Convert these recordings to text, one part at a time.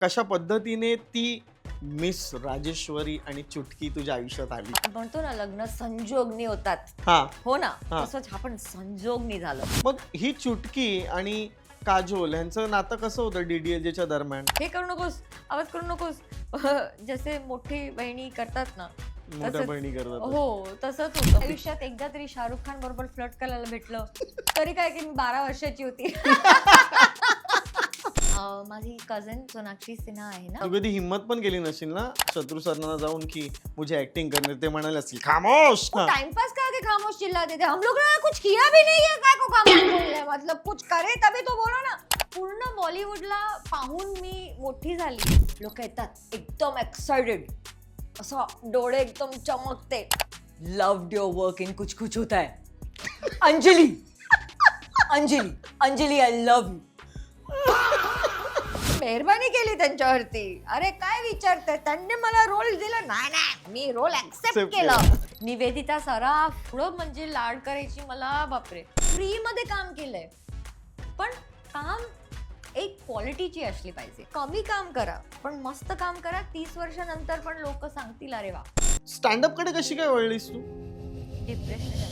कशा पद्धतीने ती मिस राजेश्वरी आणि चुटकी तुझ्या आयुष्यात आली? आपण म्हणतो ना लग्न संजोगनी होतात. हा. हो ना, हा. तसंच आपण संजोगनी झालं. मग ही चुटकी आणि काजोल यांचं नातं कसं होतं DDLJच्या दरम्यान? हे करू नकोस, आवाज करू नकोस. जसे मोठी बहिणी करतात ना, मोठ्या तसंच. बहिणी करतात. हो तसंच होतं. आयुष्यात एकदा तरी शाहरुख खान बरोबर फ्लर्ट करायला भेटलं तरी काय की मी 12 वर्षाची होती. माझी कझन सोनाक्षी सिन्हा आहे ना, तू कधी हिम्मत पण केली नशील ना शत्रू सरना जाऊन की मुझे ऍक्टिंग करने, ते म्हणाले असतील खामोश. वो टाइमपास करके खामोश चिल्लाते थे. हम लोग ने कुछ किया भी नहीं है, काय को खामोश बोल रहे हैं? मतलब कुछ करे तभी तो बोलो ना. पूर्ण बॉलिवूडला पाहून मी मोठी झाली. लोक येतात एकदम एक्साइटेड, असं डोळे एकदम चमकते. लव्ड योर वर्क इन कुछ कुछ होता है. Anjali Anjali Anjali I love you. मेहरबानी केली त्यांच्यावरती. अरे काय विचारताय, त्यांनी मला रोल दिला. नाही नाही, मी रोल ऍक्सेप्ट Accept केलं. निवेदिता सराफ पुढं म्हणजे लाड करायची मला. बापरे, फ्री मध्ये काम केलंय, पण काम एक क्वालिटीची असली पाहिजे. कमी काम करा पण मस्त काम करा. 30 वर्षानंतर पण लोक सांगतील अरे वा. स्टँडअप कडे कशी काय वळलीस तू? डिप्रेशन.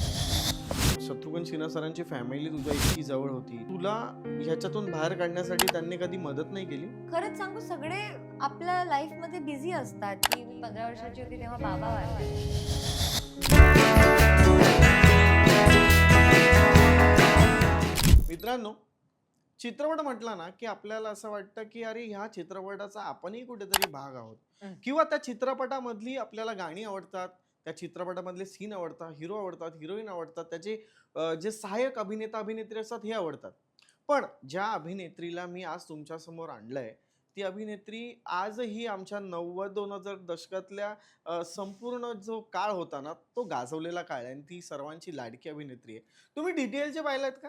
शत्रुघ्न सिन्हा सरांची फॅमिली तुझ्या इतकी जवळ होती, तुला ह्याच्यातून बाहेर काढण्यासाठी त्यांनी कधी मदत नाही केली? खरंच सांगू, सगळे आपल्या लाईफ मध्ये बिझी असतात. की मी 15 वर्षाची होती तेव्हा बाबा वारले. मित्रांनो, चित्रपट म्हटला ना की आपल्याला असं वाटतं की अरे ह्या चित्रपटाचा आपणही कुठेतरी भाग आहोत, किंवा त्या चित्रपटामधली आपल्याला गाणी आवडतात, त्या चित्रपटामधले सीन आवडतात, हिरो आवडतात, हिरोईन आवडतात, त्याचे जे सहाय्यक अभिनेता अभिनेत्री असतात हे आवडतात. पण ज्या अभिनेत्रीला मी आज तुमच्या समोर आणलंय, ती अभिनेत्री आजही आमच्या 90-2000 दशकातल्या संपूर्ण जो काळ होता ना तो गाजवलेला काळ आहे, आणि ती सर्वांची लाडकी अभिनेत्री आहे. तुम्ही DDLJ पाहिलात का?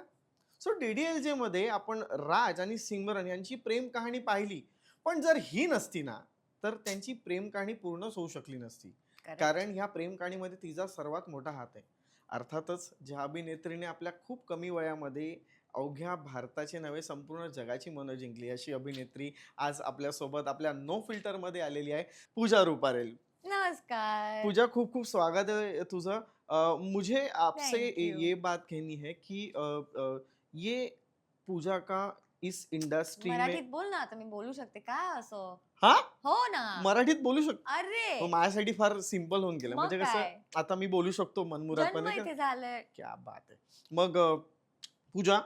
सो DDLJ मध्ये आपण राज आणि सिमरन यांची प्रेम कहाणी पाहिली, पण जर ही नसती ना तर त्यांची प्रेम कहाणी पूर्णच होऊ शकली नसती. कारण ह्या प्रेम कहाणीमध्ये तिचा सर्वात मोठा हात आहे. अर्थातच ज्या अभिनेत्रीने आपल्या खूप कमी वयामध्ये अवघ्या भारताचे नव्हे संपूर्ण जगाची मनं जिंकली, अशी अभिनेत्री आज आपल्या सोबत आपल्या नो फिल्टर मध्ये आलेली आहे, पूजा रुपारेल. नमस्कार. पूजा, खूप खूप स्वागत है तुझा. मुझे आपसे Thank you. ये बात कहनी है कि ये पूजा का इस इंडस्ट्री मराठीत में. बोल ना, आता मी बोलू शकते काय असं. हा, हो ना. मराठीत बोलू शकतो? अरे मग माझ्यासाठी फार सिंपल होऊन गेलं. मग म्हणजे काय? कसं आता मी बोलू शकतो जन्म मनमुरादपणे का? इथे झालंय. क्या बात आहे. मग पूजा,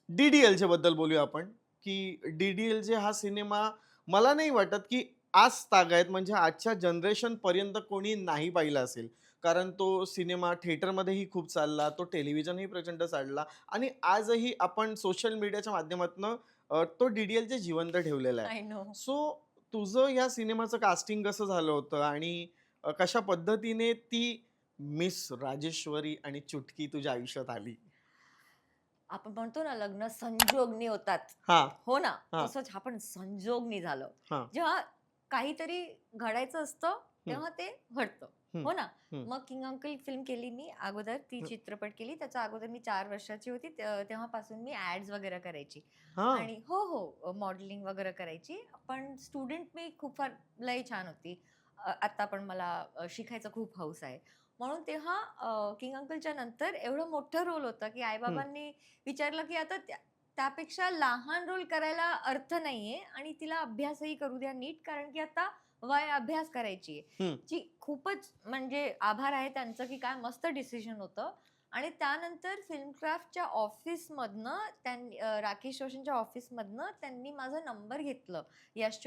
DDLJ बद्दल बोलूया आपण. की DDLJ हा सिनेमा मला नाही वाटत की आज तागायत म्हणजे आजच्या जनरेशन पर्यंत कोणी नाही पाहिला असेल, कारण तो सिनेमा थिएटरमध्येही खूप चालला, तो टेलिव्हिजनही प्रचंड चालला, आणि आजही आपण सोशल मीडियाच्या माध्यमातून तो DDLJ जिवंत ठेवलेला आहे. I know. सो तुझं या सिनेमाचं कास्टिंग कसं झालं होतं, आणि कशा पद्धतीने ती मिस राजेश्वरी आणि चुटकी तुझ्या आयुष्यात आली? आपण म्हणतो ना लग्न संजोगनी होतात. हा. हो ना, हा. तसंच आपण संजोगनी झालं. हा. जेव्हा काहीतरी घडायचं असतं तेव्हा ते घडतं. हो ना. मग किंग अंकल फिल्म केली मी अगोदर, ती चित्रपट केली. त्याच्या अगोदर मी 4 वर्षाची होती, तेव्हापासून मी ऍड्स वगैरे करायची. हा. आणि हो मॉडेलिंग वगैरे करायची. पण स्टुडंट मी खूप फार लय छान होती. आता पण मला शिकायचं खूप हौस आहे. म्हणून तेव्हा किंग अंकलच्या नंतर एवढं मोठं रोल होतं की आईबाबांनी विचारलं की आता त्यापेक्षा लहान रोल करायला अर्थ नाहीये, आणि तिला अभ्यासही करू द्या नीट, कारण की आता वय अभ्यास करायची आहे. जी खूपच म्हणजे आभार आहे त्यांचं की काय मस्त डिसिजन होतं. आणि त्यानंतर फिल्मक्राफ्टच्या ऑफिसमधनं त्यांनी राकेश रोशनच्या ऑफिसमधनं त्यांनी माझा नंबर घेतलं, यश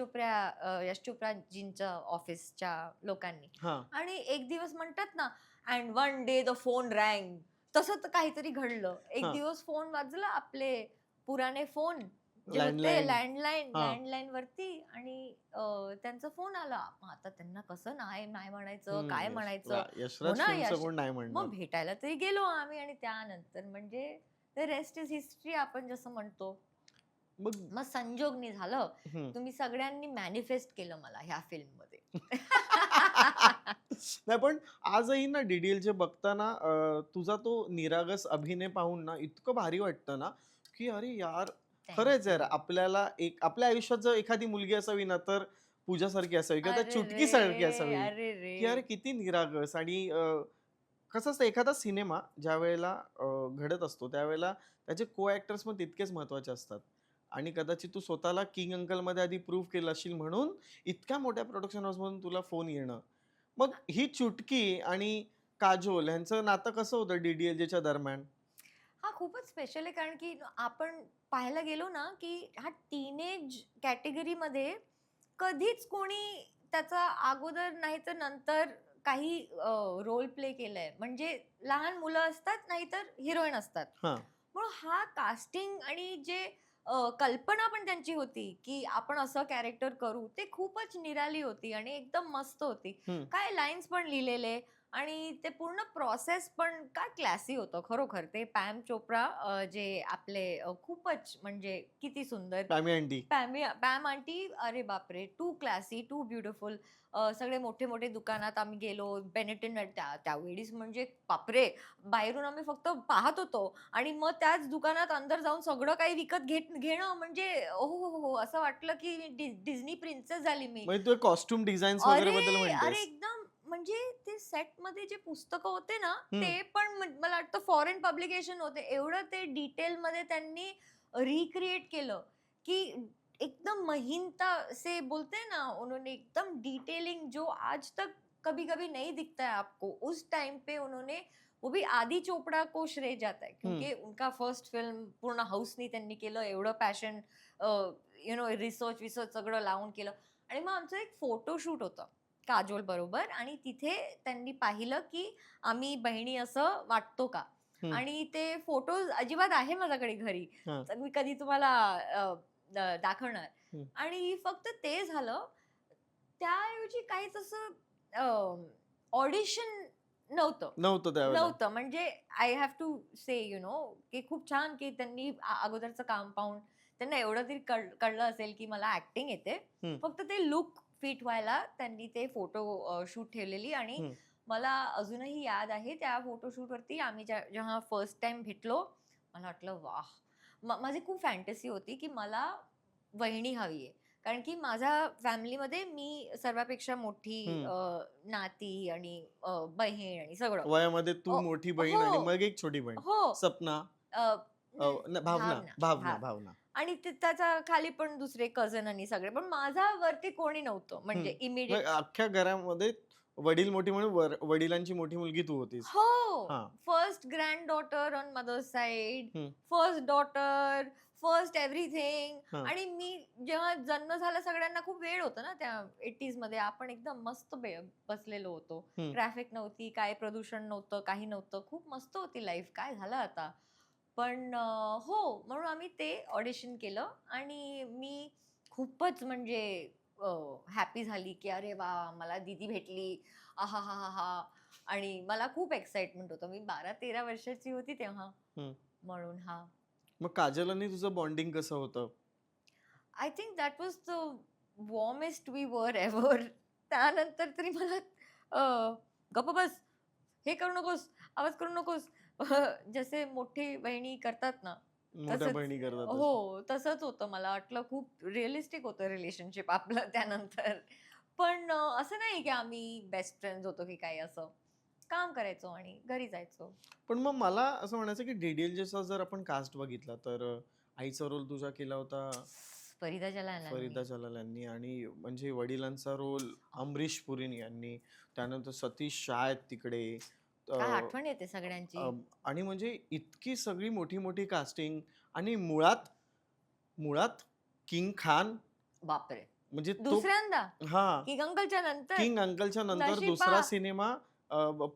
चोप्राजींच्या ऑफिसच्या लोकांनी. हा. आणि एक दिवस म्हणतात ना, and one day the phone rang, तसं तर काहीतरी घडलं. एक हा. दिवस फोन वाजला, आपले पुराणे फोन जे होते Landline. हा. लँडलाईन वरती, आणि त्यांचा फोन आला. मग आता त्यांना कसं नाही म्हणायचं, काय म्हणायचं. यशराज हो ना, फिल्मचं कोण नाही म्हणणार. मग भेटायला तरी गेलो आम्ही, आणि त्यानंतर म्हणजे द रेस्ट इज हिस्ट्री आपण जसं म्हणतो. मग संजोगनी झालं. तुम्ही सगळ्यांनी मॅनिफेस्ट केलं मला ह्या फिल्म मध्ये. नाही, पण आजही ना DDLJ बघताना तुझा तो निरागस अभिनय पाहून ना इतकं भारी वाटतं ना की अरे यार, खरंच यार, थँक आपल्याला आपल्या आयुष्यात जर एखादी मुलगी असावी ना, तर पूजासारखी असावी किंवा त्या अरे चुटकीसारखी रे, असावी, अरे रे. की अरे किती निरागस. आणि कसं असतं, एखादा सिनेमा ज्या वेळेला घडत असतो त्यावेळेला त्याचे को ऍक्टर्स पण तितकेच महत्वाचे असतात. आणि कदाचित तू स्वतःला किंग अंकल मध्ये आधी प्रूव्ह केलं असेल, म्हणून इतक्या मोठ्या प्रोडक्शन हाऊस मधून तुला फोन येणं. मग ही चुटकी आणि काजोल यांचं नातं कसं होतं डीडीएलजेच्या दरम्यान? हा खूपच स्पेशल आहे, कारण की आपण पाहायला गेलो ना, की हा टीनेज कॅटेगरीमध्ये कधीच कोणी त्याचा अगोदर नाही तर नंतर काही रोल प्ले केलाय. म्हणजे लहान मुलं असतात, नाहीतर हिरोईन असतात. हा. म्हणून हा कास्टिंग आणि जे कल्पना पण त्यांची होती, की आपण असं कॅरेक्टर करू, ते खूपच निराली होती आणि एकदम मस्त होती. हम्म. काय लाईन्स पण लिहिलेले आणि ते पूर्ण प्रोसेस पण काय क्लासी होतं खरोखर. ते पॅम चोप्रा जे आपले खूपच म्हणजे किती सुंदर. पॅमी अँडी. पॅम आंटी, अरे बापरे! Too classy, too beautiful. सगळे मोठे-मोठे दुकानात आम्ही गेलो. बेनेटन त्यावेळीस म्हणजे बापरे! बाहेरून आम्ही फक्त पाहत होतो आणि मग त्याच दुकानात अंदर जाऊन सगळं काही विकत घेणं म्हणजे हो, असं वाटलं की डिझनी प्रिन्सेस झाली मी. म्हणजे तू कॉस्ट्युम डिझाईन्स वगैरे अरे! बद्दल अरे म्हणतेस? एकदम म्हणजे ते सेटमध्ये जे पुस्तकं होते ना, हम्म. ते पण मला वाटतं फॉरेन पब्लिकेशन होते. एवढं ते डिटेलमध्ये त्यांनी रिक्रिएट केलं, की एकदम महीनता से बोलते हैं ना, उन्होंने एकदम डिटेलिंग जो आज तक कभी-कभी नहीं दिखता है आपको, उस टाइम पे उन्होंने वो भी आदि चोपड़ा को श्रेय जाता है. हम्म. क्योंकि उनका फर्स्ट फिल्म पूर्ण हाऊसनी त्यांनी केलं. एवढं पॅशन रिसर्च सगळं लावून केलं. आणि मग आमचं एक फोटोशूट होतं काजोल बरोबर आणि तिथे त्यांनी पाहिलं की आम्ही बहिणी असं वाटतो का. हम्म. आणि ते फोटोज अजिबात आहे माझ्याकडे घरी. हा. तर मी कधी तुम्हाला दाखवणार. हम्म. आणि फक्त ते झालं. त्याऐवजी काहीच असं ऑडिशन नव्हतं. नव्हतं त्यावेळेला. नव्हतं. म्हणजे आय हॅव टू से की खूप छान की त्यांनी अगोदरचं काम पाहून त्यांना एवढं तरी कळलं असेल की मला ॲक्टिंग येते. हम्म. फक्त ते लूक फिट व्हायला त्यांनी ते फोटो शूट ठेवलेली. आणि हम्म. मला अजूनही याद आहे त्या फोटोशूटवरती आम्ही जेव्हा फर्स्ट टाईम भेटलो, मला वाटलं वाह! माझी खूप फॅन्टसी होती की मला वहिनी हवी आहे. कारण की माझ्या फॅमिलीमध्ये मी सर्वापेक्षा मोठी हम्म. नाती आणि बहीण आणि सगळं. वयामध्ये तू अ, मोठी बहीण आणि हो, मग एक छोटी बहीण. हो. सपना. अ, नाही, भावना भावना, भावना भावना. आणि त्याच्या खाली पण दुसरे कझन आणि सगळे. पण माझ्या वरती कोणी नव्हतं म्हणजे मग इमिडिएट. अख्ख्या घरामध्ये वडील मोठी म्हणून वडिलांची मोठी मुलगी तू होतीस. हो. हा. First granddaughter on mother's side, hmm. First daughter, first everything. हा. आणि मी जेव्हा जन्म झाला सगळ्यांना खूप वेळ होता ना त्या 80s मध्ये. आपण एकदम मस्त बसलेलो होतो. हम्म. ट्रॅफिक नव्हती, काय प्रदूषण नव्हतं, काही नव्हतं. खूप मस्त होती लाईफ. काय झालं आता? पण हो, म्हणून आम्ही ते ऑडिशन केलं आणि मी खूपच म्हणजे हॅपी झाली, की अरे वाह! मला दीदी भेटली. आहाहाहा! आणि मला खूप एक्साइटमेंट होतं. मी 12-13 वर्षाची होती तेव्हा. हम्म. म्हणून हां. मग काजल आणि तुझं बॉन्डिंग कसं होतं? I think that was the warmest we were ever. त्यानंतर तरी मला गप्प बस, हे करू नकोस, आवाज करू नकोस. जसे मोठी बहिणी करतात ना, मोठ्या तसंच. बहिणी करतात हो, तसं. तसंच होतं. मला वाटलं खूप रिअलिस्टिक होतं रिलेशनशिप आपलं त्यानंतर. पण असं नाही की आम्ही बेस्ट फ्रेंड्स होतो की काय असं. काम करायचो आणि घरी जायचो. पण मग मला असं म्हणायचं की डीडीएलजेचा जर आपण कास्ट बघितला तर आईचा रोल तुझा केला होता फरीदा जलालांनी. फरीदा जलाल यांनी, आणि म्हणजे वडिलांचा रोल अमरीश पुरी यांनी, त्यानंतर सतीश शाह आहेत तिकडे. काय अ, आठवण येते सगळ्यांची. अ, आणि म्हणजे इतकी सगळी मोठी मोठी कास्टिंग. आणि मुळात मुळात किंग खान बापरे! म्हणजे तो. दुसऱ्यांदा हा. किंग अंकलच्या नंतर किंग अंकलच्या नंतर नशीब दुसरा पहा. सिनेमा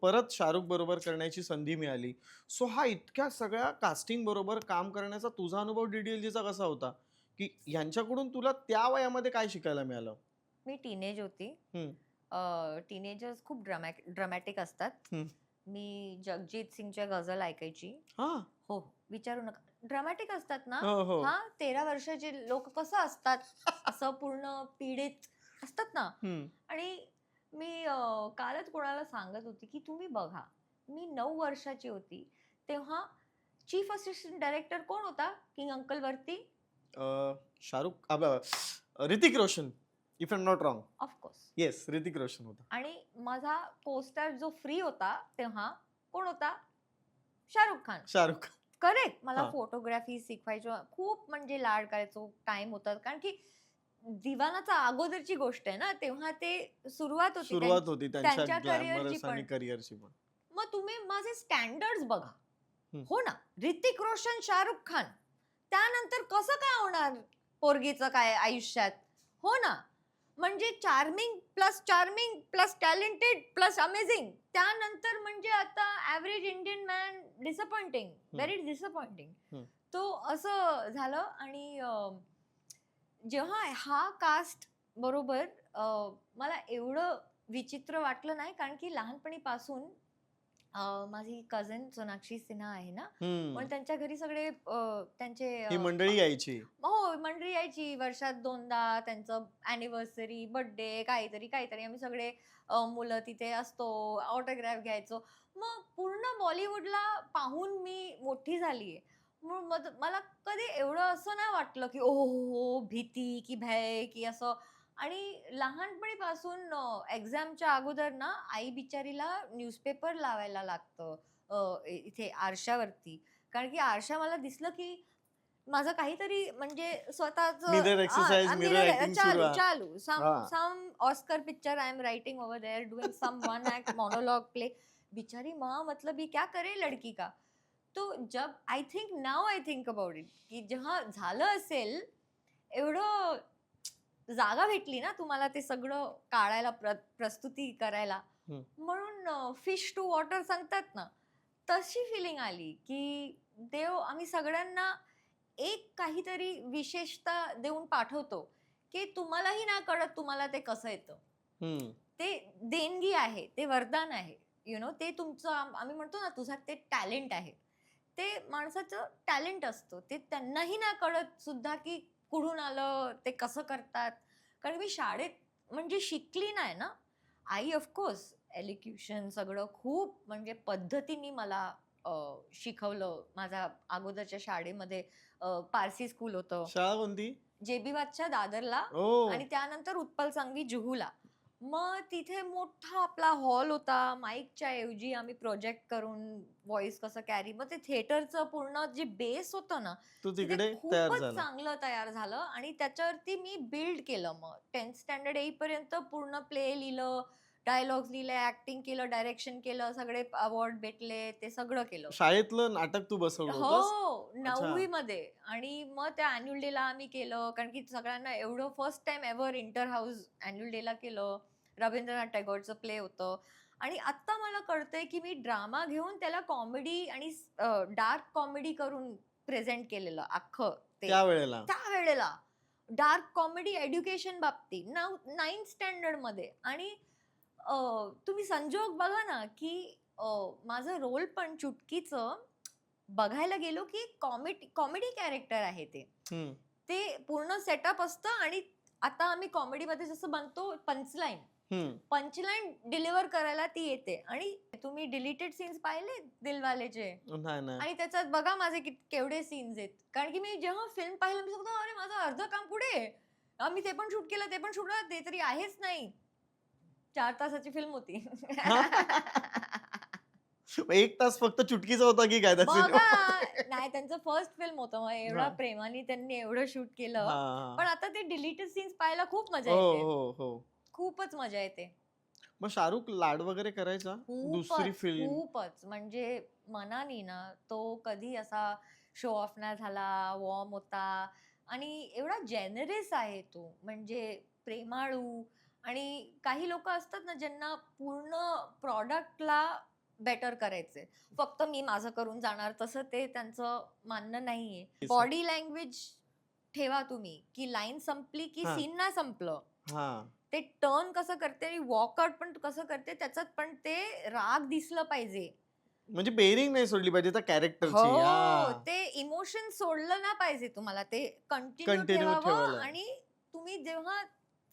परत शाहरुख बरोबर करण्याची संधी मिळाली. सो हा इतक्या सगळ्या कास्टिंग बरोबर काम करण्याचा तुझा अनुभव डीडीएलजेचा कसा होता, की यांच्याकडून तुला त्या वयामध्ये काय शिकायला मिळालं? मी टीनेज होती. हम्म. टीनेजर्स खूप ड्रामॅटिक असतात. हम्म. मी जगजीत सिंगच्या गझल ऐकायची. हा. हो, विचारू नका. ड्रामॅटिक असतात ना. हो हो. हां, 13 वर्षाचे लोक कसं असतात, असं पूर्ण पीडित असतात ना. हम्म. आणि मी कालच कोणाला सांगत होती, की तुम्ही बघा, मी 9 वर्षाची होती. तेव्हा चीफ असिस्टंट डायरेक्टर कोण होता किंग अंकलवरती? Shahrukh Hrithik Roshan, if I am not wrong. Of course. Yes, Hrithik Roshan होता. आणि माझा कोस्टार जो फ्री होता तेव्हा कोण होता? शाहरुख खान. शाहरुख. करेक्ट. मला हा. फोटोग्राफी शिकवायचो, खूप म्हणजे लाड करायचो, टाइम होता. कारण की दिवानाचा अगोदरची गोष्ट आहे ना, तेव्हा ते सुरुवात होती सुरुवात होती त्यांच्या त्यांच्या करिअरची ग्लॅमरस आणि पण. करिअरची पण. मग तुम्ही माझे स्टँडर्ड्स बघा. हम्म. हो ना, ऋतिक रोशन, शाहरुख खान, त्यानंतर कसं काय होणार पोरगीचं काय आयुष्यात? हो ना, म्हणजे charming plus talented plus amazing, त्यानंतर म्हणजे आता average Indian man disappointing, very disappointing. हम्म. तो असं झालं. आणि जेव्हा हा कास्ट बरोबर मला एवढं विचित्र वाटलं नाही, कारण की लहानपणीपासून माझी कझन सोनाक्षी सिन्हा आहे ना, पण त्यांच्या घरी सगळे त्यांचे ही मंडळी यायची. हो, मंडळी यायची वर्षात 2दा, त्यांचं अॅनिव्हर्सरी, बर्थडे, काहीतरी आम्ही सगळे मुलं तिथे असतो, ऑटोग्राफ घ्यायचो. मग पूर्ण बॉलिवूडला पाहून मी मोठी झालीये. मग मला कधी एवढं असं नाही वाटलं की हो भीती की भय की असं. आणि लहानपणीपासून एक्झामच्या अगोदर ना आई बिचारीला न्यूजपेपर लावायला लागतं इथे आरशावरती. कारण की आरशा मला दिसलं की माझं काहीतरी म्हणजे मिरर एक्सरसाइज, मिरर ऍक्टिंग सुरू चालू आहे. चालू हा. Some Oscar picture I am writing over there doing some one act monologue play. बिचारी माँ, मतलब ये क्या करे लड़की का. तो जब आई थिंक अबाउट इट की जेव्हा झालं असेल एवढं जागा भेटली ना तुम्हाला ते सगळं काढायला, प्रस्तुती करायला, हम्म. म्हणून फिश टू वॉटर सांगतात ना, तशी फिलिंग आली की देव आम्ही सगळ्यांना एक काहीतरी विशेषता देऊन पाठवतो की तुम्हालाही ना कळत तुम्हाला ते कसं येतं. ते देणगी आहे, ते वरदान आहे. ते तुमचं आम्ही म्हणतो ना तुझ्यात ते टॅलेंट आहे. ते माणसाचं टॅलेंट असतं. ते त्यांनाही ना कळत सुद्धा की कुठून आलं, ते कसं करतात. कारण मी शाळेत म्हणजे शिकली नाही ना. आई ऑफकोर्स एलिक्युशन सगळं खूप म्हणजे पद्धतीने मला शिकवलं. माझ्या अगोदरच्या शाळेमध्ये पारसी स्कूल होतं. शाळा कोणती? JB वाजच्या दादरला ओ. आणि त्यानंतर उत्पल संघवी जुहूला. मग तिथे मोठा आपला हॉल होता. माईकच्या ऐवजी आम्ही प्रोजेक्ट करून व्हॉइस कसं कॅरी, मग ते थिएटरचं पूर्ण जे बेस होतं ना, तू तिथे तिकडे तयार खूपच झाला. चांगलं तयार झालं. आणि त्याच्यावरती मी बिल्ड केलं. मग 10th स्टँडर्ड येईपर्यंत पूर्ण प्ले लिहिलं, डायलॉग्स लिहिले, ऍक्टिंग केलं, डायरेक्शन केलं, सगळे अवॉर्ड भेटले, ते सगळं केलं. शाळेतलं नाटक तू बसवलं होतंस? हो, 9वी मध्ये. आणि मग त्या अॅन्युअल डेला आम्ही केलं, कारण की सगळ्यांना एवढं first time ever inter house annual डेला केलं. रवींद्रनाथ टागोरचं प्ले होतं. आणि आत्ता मला कळतंय की मी ड्रामा घेऊन त्याला कॉमेडी आणि डार्क कॉमेडी करून प्रेझेंट केलेलं अख्खं ते त्यावेळेला. डार्क कॉमेडी एज्युकेशन बाबतीत 9th स्टँडर्ड मध्ये. आणि तुम्ही संजोग बघा ना की माझं रोल पण चुटकीचं बघायला गेलो की कॉमेडी कॅरेक्टर आहे ते. ते पूर्ण सेटअप असतं. आणि आता आम्ही कॉमेडीमध्ये जसं बनतो पंचलाईन डिलिव्हर करायला ती येते. आणि तुम्ही डिलीटेड सीन्स पाहिले दिलवालेचे? आणि त्याच्यात बघा माझे केवढे सीन्स आहेत. कारण की मी जेव्हा फिल्म पाहिलं मी सांगतो अरे माझं अर्ध काम पुढे आहे. आम्ही ते पण शूट केलं, ते पण शूट, ते तरी आहेच नाही. 4 तासाची फिल्म होती. 1 तास फक्त चुटकीचा होता की काय? नाही, त्यांचं फर्स्ट फिल्म होतं. मग एवढा प्रेमाने त्यांनी एवढं शूट केलं. पण आता ते डिलीटेड सीन्स पाहायला खूप मजा येते. खूपच मजा येते. मग शाहरुख लाड वगैरे करायचा? दुसरी फिल्म खूपच म्हणजे मनानी ना, तो कधी असा शो ऑफ नाही झाला, वॉर्म होता. आणि एवढा जेनरस आहे तो, म्हणजे प्रेमाळू. आणि काही लोक असतात ना ज्यांना पूर्ण प्रॉडक्टला बेटर करायचे, फक्त मी माझं करून जाणार, तसं ते त्यांचं मानणं नाहीये. बॉडी लँग्वेज ठेवा तुम्ही, की लाईन संपली की सीन नाही संपलं. ते टर्न कसं करते आणि वॉकआउट पण कसं करते, त्याच्यात पण ते राग दिसलं पाहिजे. म्हणजे बेरिंग नाही सोडली पाहिजे त्या कॅरेक्टरची. हो, ते इमोशन सोडलं ना पाहिजे तुम्हाला, ते कंटिन्यू ठेवावं. आणि तुम्ही जेव्हा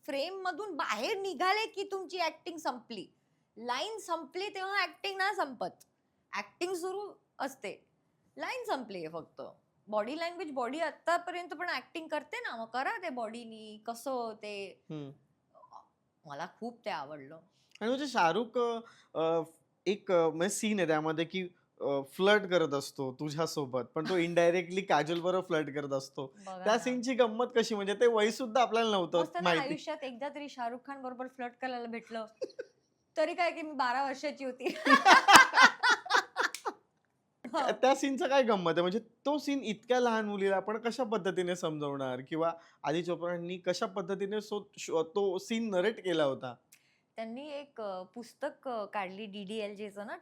फ्रेम मधून बाहेर निघाले की तुमची ऍक्टिंग संपली, लाईन संपली तेव्हा ऍक्टिंग नाही संपत. ऍक्टिंग सुरू असते, लाईन संपली फक्त. बॉडी लँग्वेज, बॉडी आतापर्यंत पण ऍक्टिंग करते ना, मग करा ते बॉडीनी कसं ते. हम्म. मला खूप ते आवडलं. आणि म्हणजे शाहरुख एक म्हणजे सीन आहे त्यामध्ये की फ्लर्ट करत असतो तुझ्यासोबत, पण तो इनडायरेक्टली काजल बरोबर फ्लर्ट करत असतो. बघा त्या ना, सीनची गंमत कशी, म्हणजे ते वय सुद्धा आपल्याला नव्हतं मस्त ना, माहिती. आयुष्यात एकदा तरी शाहरुख खान बरोबर फ्लर्ट करायला भेटलं. तरी काय की मी 12 वर्षाची होती. हो. त्या सीनचा काय गंमत आहे, म्हणजे तो सीन इतक्या लहान मुलीला आपण कशा पद्धतीने समजवणार, किंवा आदी चोप्रांनी कशा पद्धतीने तो सीन नरेट केला होता. त्यांनी एक पुस्तक काढली DDLJचं ना,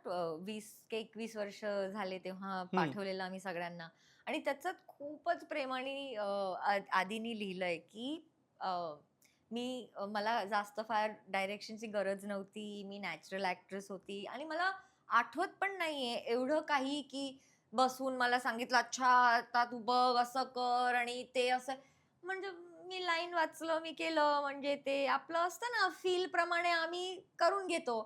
20 की 21 वर्ष झाले तेव्हा हम्म. पाठवलेलं आम्ही सगळ्यांना. आणि त्याच्यात खूपच प्रेमाने आदीनी लिहिलंय की अ, मला जास्त फार डायरेक्शनची गरज नव्हती, मी नॅचरल ऍक्ट्रेस होती आणि मला आठवत पण नाहीये एवढं काही की बसून मला सांगितलं, अच्छा आता तू बघ असं कर आणि ते असं. म्हणजे मी लाईन वाचलं, मी केलं, म्हणजे ते आपलं असतं ना, फील प्रमाणे आम्ही करून घेतो.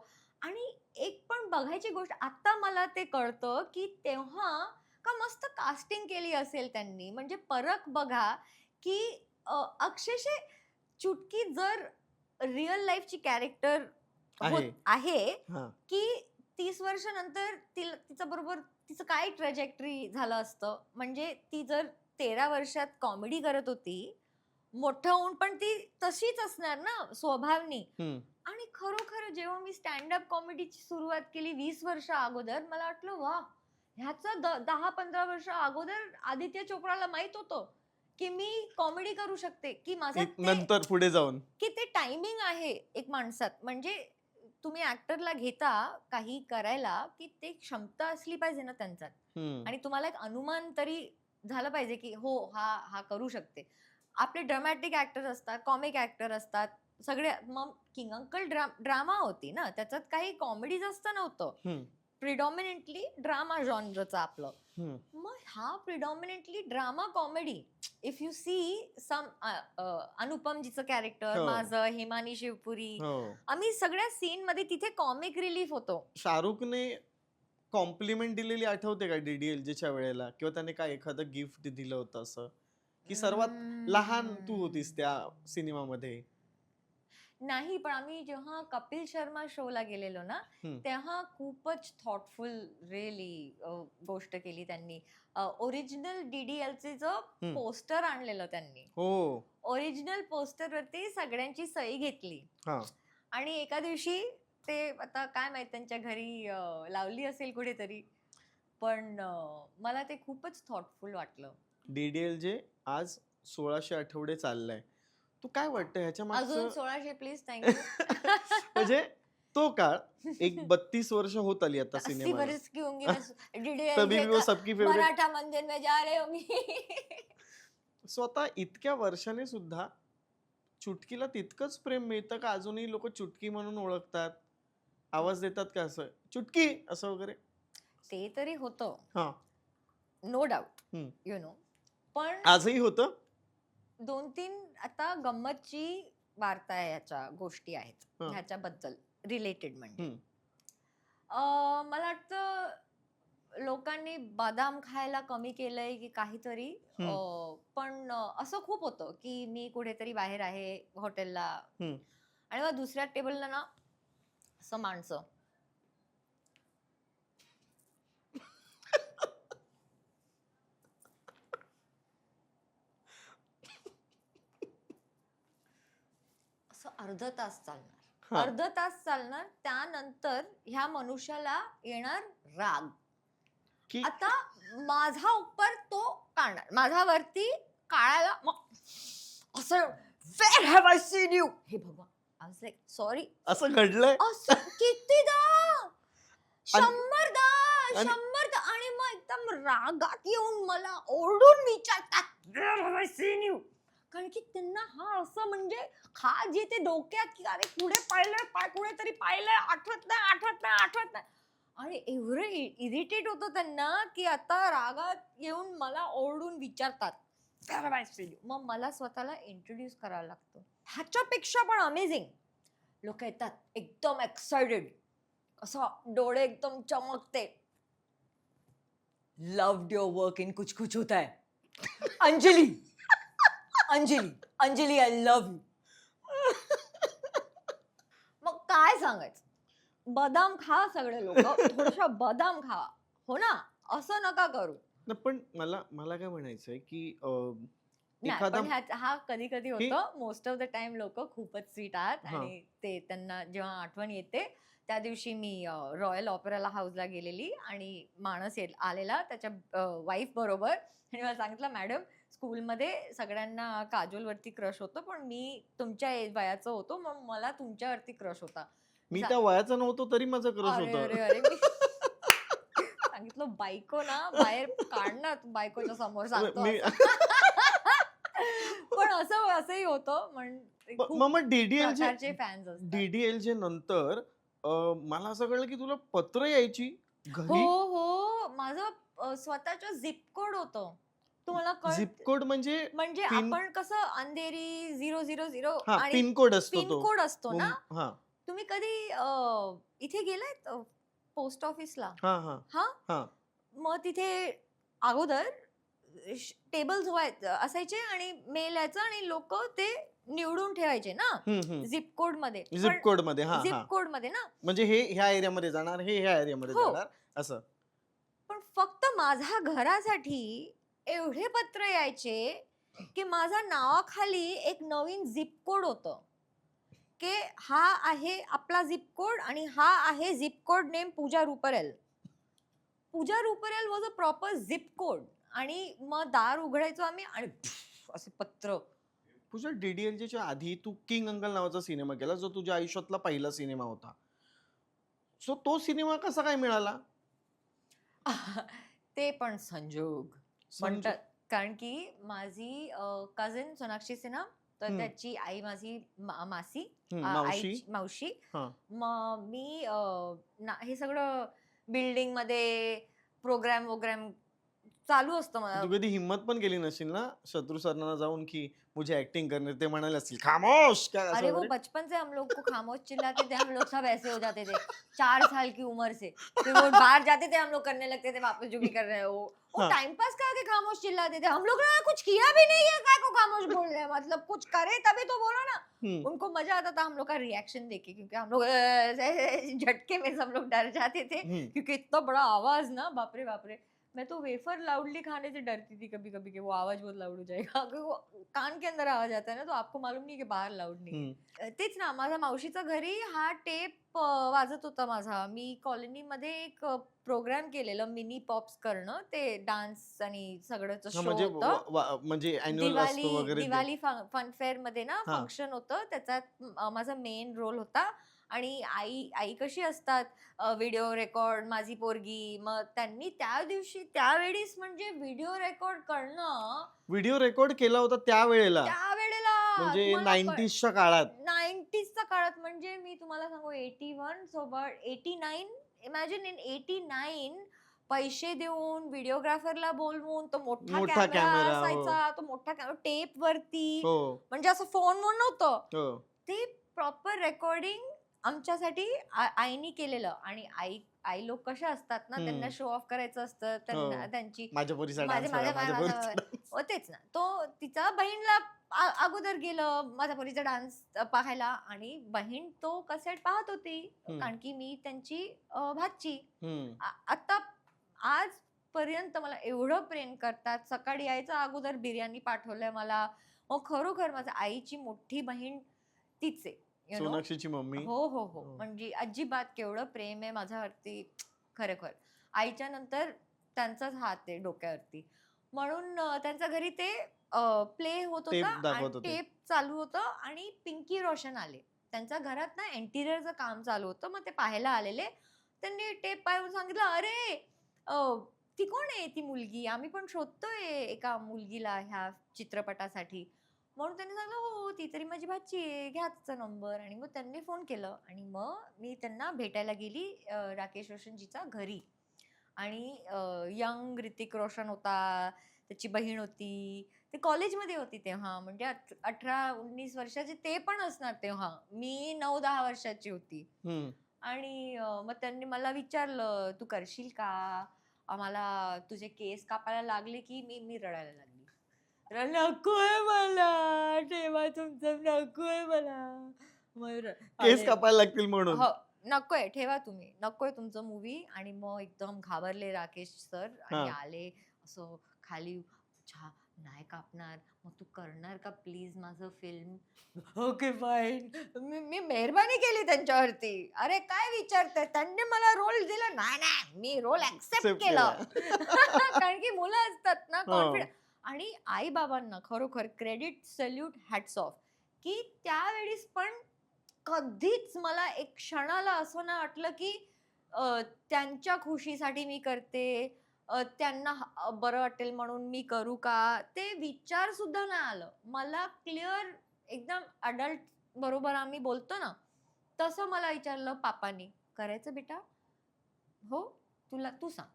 आणि एक पण बघायची गोष्ट आता मला ते कळतं की तेव्हा का मस्त कास्टिंग केली असेल त्यांनी. म्हणजे परत बघा की अक्षरशः चुटकी जर रिअल लाईफची कॅरेक्टर होत आहे. आहे, हा. की 30 वर्षानंतर तिचं बरोबर तिचं काय ट्रॅजेक्टरी झालं असतं. म्हणजे ती जर 13 वर्षात कॉमेडी करत होती, मोठं होऊन पण ती तशीच असणार ना स्वभावनी. हम्म. आणि खरोखर जेव्हा मी स्टँडअप कॉमेडीची सुरुवात केली 20 वर्ष अगोदर, मला वाटलं वा, ह्याचं 10-15 वर्ष अगोदर आदित्य चोप्राला माहित होतं की मी कॉमेडी करू शकते, की माझ्यात ते, नंतर पुढे जाऊन. की ते टायमिंग आहे एक माणसात. म्हणजे तुम्ही ऍक्टरला घेता काही करायला, की ते क्षमता असली पाहिजे ना त्यांच्यात. हम्म. आणि तुम्हाला एक अनुमान तरी झालं पाहिजे की हो, हा हा करू शकते. आपले ड्रामॅटिक ऍक्टर असतात, कॉमिक ऍक्टर असतात सगळे. मग किंग अंकल ड्रामा होती ना, त्याच्यात काही कॉमेडी जास्त नव्हतं. हम्म. प्रिडॉमिनेंटली ड्रामा जॉनरचं आपलं. हम्म. मग हा predominantly drama comedy. If you see some अनुपमजीचं कॅरेक्टर, हो. माझं, हेमानी शिवपुरी, हो. आम्ही सगळ्या सीन मध्ये तिथे कॉमिक रिलीफ होतो. शाहरुखने कॉम्प्लिमेंट दिलेली आठवते का DDLJच्या वेळेला, किंवा त्याने काय एखादं गिफ्ट दिलं होतं असं, की सर्वात लहान तू होतीस त्या सिनेमामध्ये? नाही, पण आम्ही जेव्हा कपिल शर्मा शोला गेलेलो ना, हम्म. तेव्हा खूपच थॉटफुल रिअली गोष्ट केली त्यांनी. ओरिजिनल DDLचे हम्म. पोस्टर आणलेलं त्यांनी. हो. ओरिजिनल पोस्टरवरती सगळ्यांची सही घेतली. हा. आणि एका दिवशी ते, आता काय माहित त्यांच्या घरी लावली असेल कुठेतरी, पण मला ते खूपच थॉटफुल वाटलं. DDLJ आज 1600 आठवडे चाललाय. तू काय वाटतं ह्याच्या अजून मागचं? 1600 प्लीज, थँक्यू. म्हणजे तो काळ एक 32 वर्ष होत आली आता 80 सिनेमाला. बरस की होंगी मैं, तभी DDLJ भी वो का सबकी फेवरेट. मराठा मंदिर में जा रहे होंगी. स्वतः इतक्या वर्षाने सुद्धा चुटकीला तितकंच प्रेम मिळतं का? अजूनही लोक चुटकी म्हणून ओळखतात, आवाज देतात का असं चुटकी असं वगैरे? ते तरी होतं, हा. नो डाऊट, हम्म. You know. पण आजही होतं. 2-3 आता गंमतची वार्ता आहे, ह्याच्या गोष्टी आहेत हा. ह्याच्याबद्दल रिलेटेड. म्हणजे हम्म. मला वाटतं लोकांनी बदाम खायला कमी केलंय की काहीतरी. पण असं खूप होतं की मी कुठेतरी बाहेर आहे हॉटेलला, हम्म. आणि मग दुसऱ्या टेबलला ना असं माणसं असं अर्ध तास चालणार, हा. अर्ध तास चालणार. त्यानंतर ह्या मनुष्याला येणार राग. की आता माझा उपर तो काढणार, माझा वरती काढायला, मग असं where have I seen you, हे भगवान, आय वाज लाईक सॉरी. असं घडलंय? असं कितीदा, आणि 100दा, आणि 100दा. आणि मग एकदम रागात येऊन मला ओरडून विचारतात, where have I seen you. कारण की त्यांना हा असं म्हणजे हा जे ते डोक्यात की अरे पुढे पाहिलंय, कुठेतरी पाहिलंय, आठवत नाही, आठवत नाही, आठवत नाही. आणि एवढं इरिटेट होतं त्यांना की आता रागात येऊन मला ओरडून विचारतात, "Where have I seen you?" मग मला स्वतःला इंट्रोड्यूस करावं लागतं. ह्याच्यापेक्षा पण अमेझिंग लोक येतात, एकदम एक्साइटेड, असं डोळे एकदम चमकते, लव्ड युअर वर्क इन कुछ कुछ होता है. Anjali Anjali Anjali I love you. मग काय सांगायचं, बदाम खा सगळे लोक, थोडासा बदाम खा, हो ना, असं नका करू. पण मला मला काय म्हणायचंय की नाही एखादा पण हा कधी कधी हे होतं. मोस्ट ऑफ द टाइम लोक खूपच स्वीट आहात हा आणि ते त्यांना जेव्हा आठवण येते त्या दिवशी मी रॉयल ऑपेराला हाऊसला गेलेली आणि माणस आलेला त्याच्या वाईफ बरोबर आणि मला सांगितलं, मॅडम स्कूलमध्ये सगळ्यांना काजोलवरती क्रश होतो पण मी तुमच्या वयाचं होतो मग मला तुमच्यावरती क्रश होता. मी मी त्या वयाचा नव्हतो तरी माझं क्रश अरे होतं. अरे अरे मी सांगितलं, बायको ना बाहेर काढ ना, तू बायकोच्या समोर सांगतो मी असं. पण असंही होतं म्हणजे खूप मग डीडीएलचे प्रकारचे फॅन्स असतात. डीडीएलचे नंतर मला असं कळलं की तुला पत्र यायची हो घरी. हो माझं स्वतःचं झिप कोड होतं. तुम्हाला झिप कळत कोड म्हणजे म्हणजे पिन आपण कसं अंधेरी 000 हा आणि पिन कोड असतो पिन तो. कोड असतो ना. हा तुम्ही कधी इथे गेलायत पोस्ट ऑफिसला? हा हा हा हा मग तिथे अगोदर टेबल्स असायचे आणि मेल यायचं आणि लोक ते निवडून ठेवायचे ना झिप कोड मध्ये. झिप कोड मध्ये. हा झिप हा कोड मध्ये ना. म्हणजे हे ह्या एरियामध्ये जाणार, हे ह्या एरियामध्ये हो जाणार असं. पण फक्त माझ्या घरासाठी एवढे पत्र यायचे की माझ्या नावाखाली एक नवीन झिप कोड होतं की हा आहे आपला झिप कोड आणि हा आहे zip code name Pooja Ruparel. Pooja Ruparel was a proper zip code. आणि मग दार उघडायचो आम्ही आणि असे पत्र. तुझ्या डीडीएलच्या आधी तू किंग अंकल नावाचा सिनेमा केला जो तुझ्या आयुष्यातला पहिला सिनेमा होता. सो तो सिनेमा कसा काय मिळाला? ते पण संजोग संजू म्हणतात. कारण की माझी कझिन सोनाक्षी सिन्हा तर त्याची आई माझी मासी मावशी. मावशी. हा मग मी हे सगळं बिल्डिंग मध्ये प्रोग्राम वोग्राम चालू असतं मला. तू कधी हिम्मत पण केली नसेल ना शत्रू सरना जाऊन की मुझे एक्टिंग करने, ते म्हणाले असतील खामोश काय असं अरे वो वगैरे. बचपन से हम लोग को खामोश चिल्लाते थे, हम लोग सब ऐसे हो जाते थे 4 साल की उम्र से. फिर वो बाहर जाते थे, हम लोग करने लगते थे वापस जो भी कर रहे हैं वो हाँ टाइम पास करके खामोश चिल्लाते थे. हम लोग ने कुछ किया भी नहीं है, काय को खामोश बोल रहे हैं, मतलब कुछ करे तभी तो बोलो ना. हम्म, उनको मजा आता था हम लोग का रिएक्शन देखे क्योंकि हम लोग ऐसे झटके में सब लोग डर जाते थे हम्म. क्योंकि इतना बड़ा आवाज ना, बाप रे बाप रे. मैं तो वेफर लाउडली खाने से डरती थी कभी कभी कि वो आवाज बहुत लाउड हो जाएगा. क्योंकि वो कान के अंदर आवाज आता है ना, तो आपको मालूम नहीं कि बाहर लाउड नहीं है. तेच ना, माझ्या मावशीच्या घरी हा टेप वाजत होता माझा. मी कॉलनीमध्ये एक प्रोग्राम केलेलं मिनी पॉप्स करणं, ते डान्स आणि सगळंच हा, शो होतं. म्हणजे अॅन्युअल दिवाळी असतो वगैरे ते. दिवाळी फनफेअर मध्ये ना हा फंक्शन होतं त्याच्यात माझा मेन रोल होता. आणि आई आई कशी असतात, व्हिडिओ रेकॉर्ड माझी पोरगी. मग त्यांनी त्या दिवशी त्यावेळीस म्हणजे व्हिडिओ रेकॉर्ड करणं व्हिडिओ रेकॉर्ड केला होता त्यावेळेला, त्यावेळेला म्हणजे तुम्हाला 90sच्या काळात. 90sच्या काळात. म्हणजे मी तुम्हाला सांगू 81 सोबत 89. इमॅजिन इन 89 पैसे देऊन व्हिडिओग्राफरला बोलवून तो मोठा मोठा कॅमेरा कॅमेरा. हो असायचा, तो मोठा कॅमेरा टेप वरती. हो म्हणजे असं फोन म्हणून नव्हतं हो ते. प्रॉपर रेकॉर्डिंग आमच्यासाठी आईनी केलेलं. आणि आई आई लोक कशा असतात ना, त्यांना शो ऑफ करायचं असतं त्यांना, हो. त्यांची माझ्या पोरीचा माझ्या डान्स माझ्या बघा, माझ्या माझ्या पोरीचा dance. तेच ना. तो तिचा बहीणला अगोदर गेलं माझ्या पोरीचा डान्स पाहायला आणि बहीण तो कसेट पाहत होती कारण की मी त्यांची भाची. आता आजपर्यंत मला एवढं प्रेम करतात. सकाळी यायचं अगोदर बिर्याणी पाठवलंय मला. मग खरोखर माझ्या आईची मोठी बहीण तीच आहे. सोनाक्षीची मम्मी. हो हो हो म्हणजे अजिबात केवढं प्रेम आहे माझ्यावरती. खरोखर आईच्या नंतर त्यांचाच हात आहे डोक्यावरती. म्हणून त्यांच्या घरी ते प्ले होत टेप होता दाखवत होते. टेप चालू होतं आणि पिंकी रोशन आले. त्यांच्या घरात ना इंटिरियरचं काम चालू होतं. मग ते पाहायला आलेले. त्यांनी टेप पाहून सांगितलं, अरे ती कोण आहे ती मुलगी, आम्ही पण शोधतोय एका मुलगीला ह्या चित्रपटासाठी. म्हणून त्यांनी सांगितलं, हो ती तरी माझी भाची आहे, घ्या तिचा नंबर. आणि मग त्यांनी फोन केलं आणि मग मी त्यांना भेटायला गेली राकेश रोशनजीच्या घरी. आणि यंग ऋतिक रोशन होता, त्याची बहीण होती. ते कॉलेजमध्ये होती तेव्हा, म्हणजे 18-19 वर्षाचे ते पण असणार तेव्हा. मी 9-10 वर्षाची होती. आणि मग त्यांनी मला विचारलं, तू करशील का, आम्हाला तुझे केस कापायला लागले की मी रडायला लागली. नकोय मला, ठेवा तुमचं, नकोय मला. मग केस अरे कापायला लागतील म्हणून. हो, नकोय ठेवा तुम्ही, नकोय तुमचं मूव्ही. आणि मग एकदम घाबरले राकेश सर आणि हा. आले असं खाली. "अच्छा, नाही कापणार, मग तू करणार का प्लीज माझं फिल्म?" Okay fine. मी मी मेहरबानी केली त्यांच्यावरती. अरे काय विचारताय? त्यांनी मला रोल दिला. नाही, नाही, मी रोल ॲक्सेप्ट एक्सेप्ट केलं. केला. कारण की मुलं असतात ना हो. कॉन्फिडंट. आणि आई-बाबांना खरोखर क्रेडिट, सॅल्यूट, हॅट्स ऑफ, की त्यावेळेस पण कधीच मला एक क्षणाला असं नाही वाटलं, की त्यांच्या खुशीसाठी मी करते, त्यांना बरं वाटेल म्हणून मी करू का? ते विचार सुद्धा नाही आलं. मला क्लिअर एकदम अडल्ट बरोबर आम्ही बोलतो ना, तसं मला विचारलं पापांनी, "करायचं बेटा? हो, तू सांग.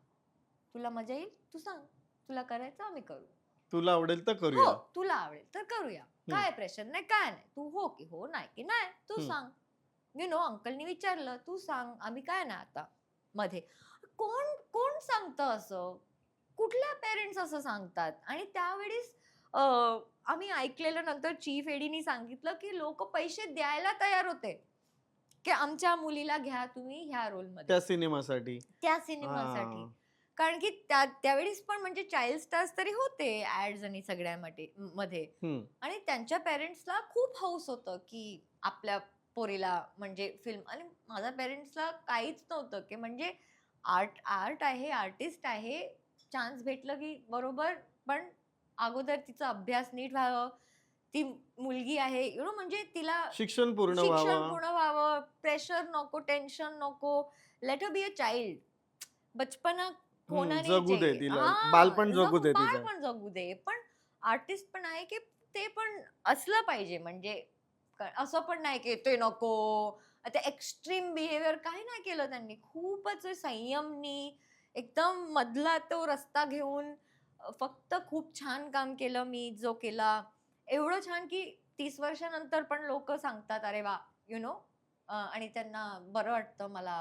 तुला मजा येईल? तू सांग. तुला करायचं आम्ही करू." तुला आवडेल तर हो, करूया. तुला आवडेल तर करूया. हम्म. काय प्रेशर नाही, काय नाही. तू हो की हो, नाही की नाही. तू हम्म. सांग. अंकलनी विचारलं, तू सांग. आम्ही काय नाही आता मध्ये. कोण कोण सांगतं असं? कुठल्या पेरेंट्स असं सांगतात? आणि त्यावेळेस आम्ही ऐकलेलं नंतर चीफ एडीनी सांगितलं, की लोकं पैसे द्यायला तयार होते, की आमच्या मुलीला घ्या तुम्ही ह्या रोलमध्ये. त्या सिनेमासाठी. त्या सिनेमासाठी. हा. कारण की त्यावेळेस पण म्हणजे चाइल्ड स्टार्स तरी होते ॲड्स आणि सगळ्यामध्ये मध्ये. हम्म. आणि त्यांच्या पेरेंट्सला खूप हौस होतं, की आपल्या पोरीला म्हणजे फिल्म. आणि माझ्या पेरेंट्सला काहीच नव्हतं, की म्हणजे आर्ट आर्ट आहे, आर्टिस्ट आहे, चान्स भेटलं की बरोबर. पण अगोदर तिचा अभ्यास नीट व्हावं. ती मुलगी आहे म्हणजे तिला शिक्षण पूर्ण शिक्षण व्हावं. पूर्ण व्हावं, प्रेशर नको, टेन्शन नको. Let her be a child. बचपना खोना नहीं जगू दे चाहिए. तिला. बालपण हां, जगू दे तिचं. बालपण जगू दे. पण आर्टिस्ट पण आहे, की ते पण असलं पाहिजे. म्हणजे असं पण नाही, की ते नको. ते एक्स्ट्रीम बिहेवियर काही नाही केलं त्यांनी. खूपच संयमनी एकदम मधला तो रस्ता घेऊन फक्त खूप छान काम केलं मी जो केला. एवढं छान, की 30 वर्षानंतर पण लोकं सांगतात, "अरे वाह!" यू नो आणि त्यांना बरं वाटतं मला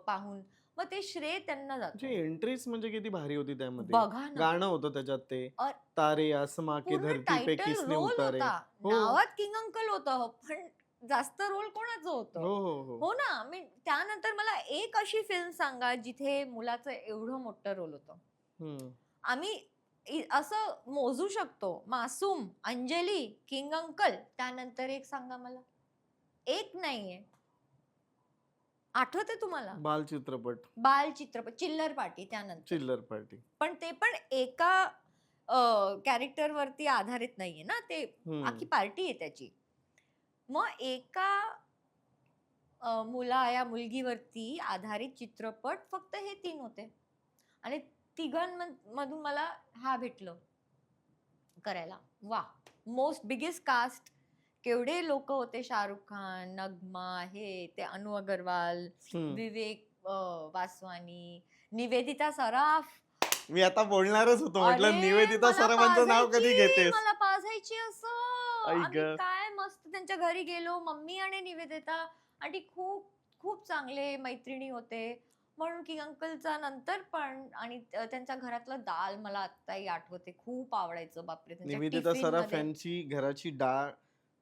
पाहून. मग ते श्रेय त्यांना म्हणजे जातं. एंट्रीज म्हणजे किती भारी होती त्यामध्ये. बघा ना. गाणं होतं त्याच्यात ते. अ, तारे आसमां के पूर्ण धरती पे टायटल किसने रोल उतारे. होता. हो. नावात किंग अंकल होतं, पण जास्त रोल कोणाचं होतं? हो, हो, हो. हो ना. त्यानंतर मला एक अशी फिल्म सांगा, जिथे मुलाचं एवढं मोठं रोल होतं. हम्म. आम्ही असं मोजू शकतो. मासूम, अंजली, किंग अंकल, त्यानंतर एक सांगा मला. एक नाहीये. आठवतंय तुम्हाला? बाल चित्रपट. बाल चित्रपट, चिल्लर पार्टी त्यानंतर. चिल्लर पार्टी. पण ते पण एका कॅरेक्टरवरती आधारित नाहीये ना, ते अख्खी पार्टी आहे त्याची. मग एका या मुलगीवरती आधारित चित्रपट फक्त हे 3 होते. आणि मधून मला हा भेटलं करायला. वाह! Most biggest cast. केवढे लोकं होते. शाहरुख खान, नगमा, ते अनु अगरवाल, विवेक वासवानी, निवेदिता सराफ. मी आता बोलणारच होतो. म्हटलं अरे निवेदिता मला सराफांचं नाव कधी घेतेस? मला पाजायची असं. आई आम्ही ग. काय मस्त त्यांच्या घरी गेलो. मम्मी आणि निवेदिता आणि खूप खूप चांगले मैत्रिणी होते. म्हणून की अंकलचा नंतर पण. आणि त्यांच्या घरातलं दाल मला आत्ताही आठवते. खूप आवडायचं बापरे त्यांच्या निवेदिता सराफ टिफिनमध्ये. यांची घराची डाळ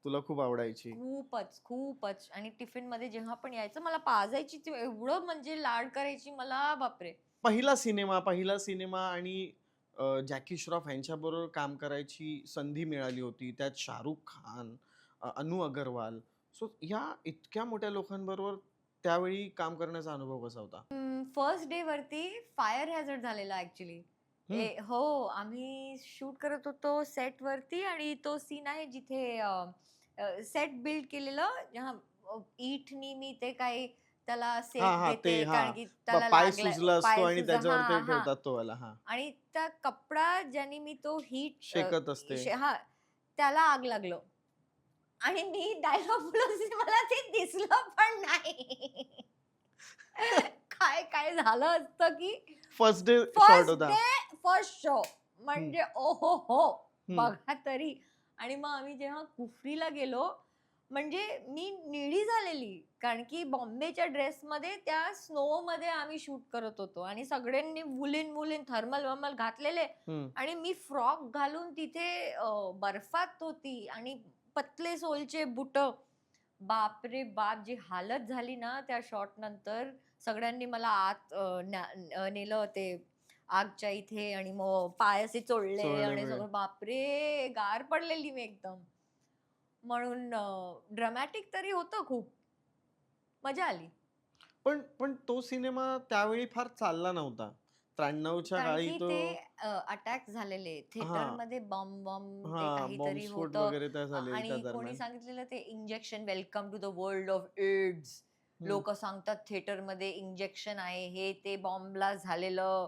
तुला खूप आवडायची. खूपच, खूपच. आणि टिफिनमध्ये जेव्हा पण यायचं मला पाजायची. ती एवढं म्हणजे लाड करायची मला बापरे! पहिला सिनेमा आणि जॅकी श्रॉफ यांच्याबरोबर काम करायची संधी मिळाली होती. त्यात शाहरुख खान, अनु अगरवाल. सो ह्या इतक्या मोठ्या लोकांबरोबर त्यावेळी काम करण्याचा अनुभव कसा होता? फर्स्ट डे वरती फायर हॅझर्ड झालेला ॲक्चुअली. हं. हो, आम्ही शूट करत होतो सेट वरती. आणि तो सीन आहे जिथे सेट बिल्ड केलेलं. इठनी मी ते काही त्याला हां, सेक हां. ते देते, कारण हां. की त्याला पाय लागलाय सुजला असतो पाय आणि सुजा. त्याच्यावर ते हां, हां. ठेवतात तो वाला. हां. आणि त्या कपडा ज्याने मी तो शेकत असते. हां, त्याला आग लागलं. आणि मी डायलॉग बोलत मला ते दिसलं पण नाही. काय काय झालं असतं, की फर्स्ट डे शॉट फर्स्ट होता. डे फर्स्ट शो हं. म्हणजे ओहोहो! हं. बघा तरी. आणि मग आम्ही जेव्हा कुफरीला गेलो, म्हणजे मी निळी झालेली. कारण की बॉम्बेच्या ड्रेसमध्ये त्या स्नो मध्ये आम्ही शूट करत होतो आणि सगळ्यांनी वुलीन थर्मल वर्मल घातलेले आणि मी फ्रॉक घालून तिथे बर्फात होती आणि पतले सोलचे बुट. बापरे बाप, जी हालत झाली ना त्या शॉट नंतर. सगळ्यांनी मला आत नेलं ते आगच्या इथे आणि मग पाय असे चोळले आणि चोळले. सगळं. बापरे, गार पडलेली मी एकदम. म्हणून ड्रामॅटिक तरी होतं खूप. मजा आली. पण पण तो सिनेमा त्यावेळी फार चालला नव्हता. 93च्या कारण काळी की तो. ते अटॅक झालेले हा थिएटरमध्ये, बॉम्ब बॉम्ब ते हा काहीतरी बॉम्बस्फोट होतं. वगैरे त्या झालेले त्या आणि कोणी दरम्यान. सांगितलेलं ते injection, welcome to the world of AIDS. Hmm. लोक सांगतात थिएटरमध्ये इंजेक्शन आहे, हे ते बॉम्ब ब्लास्ट झालेलं.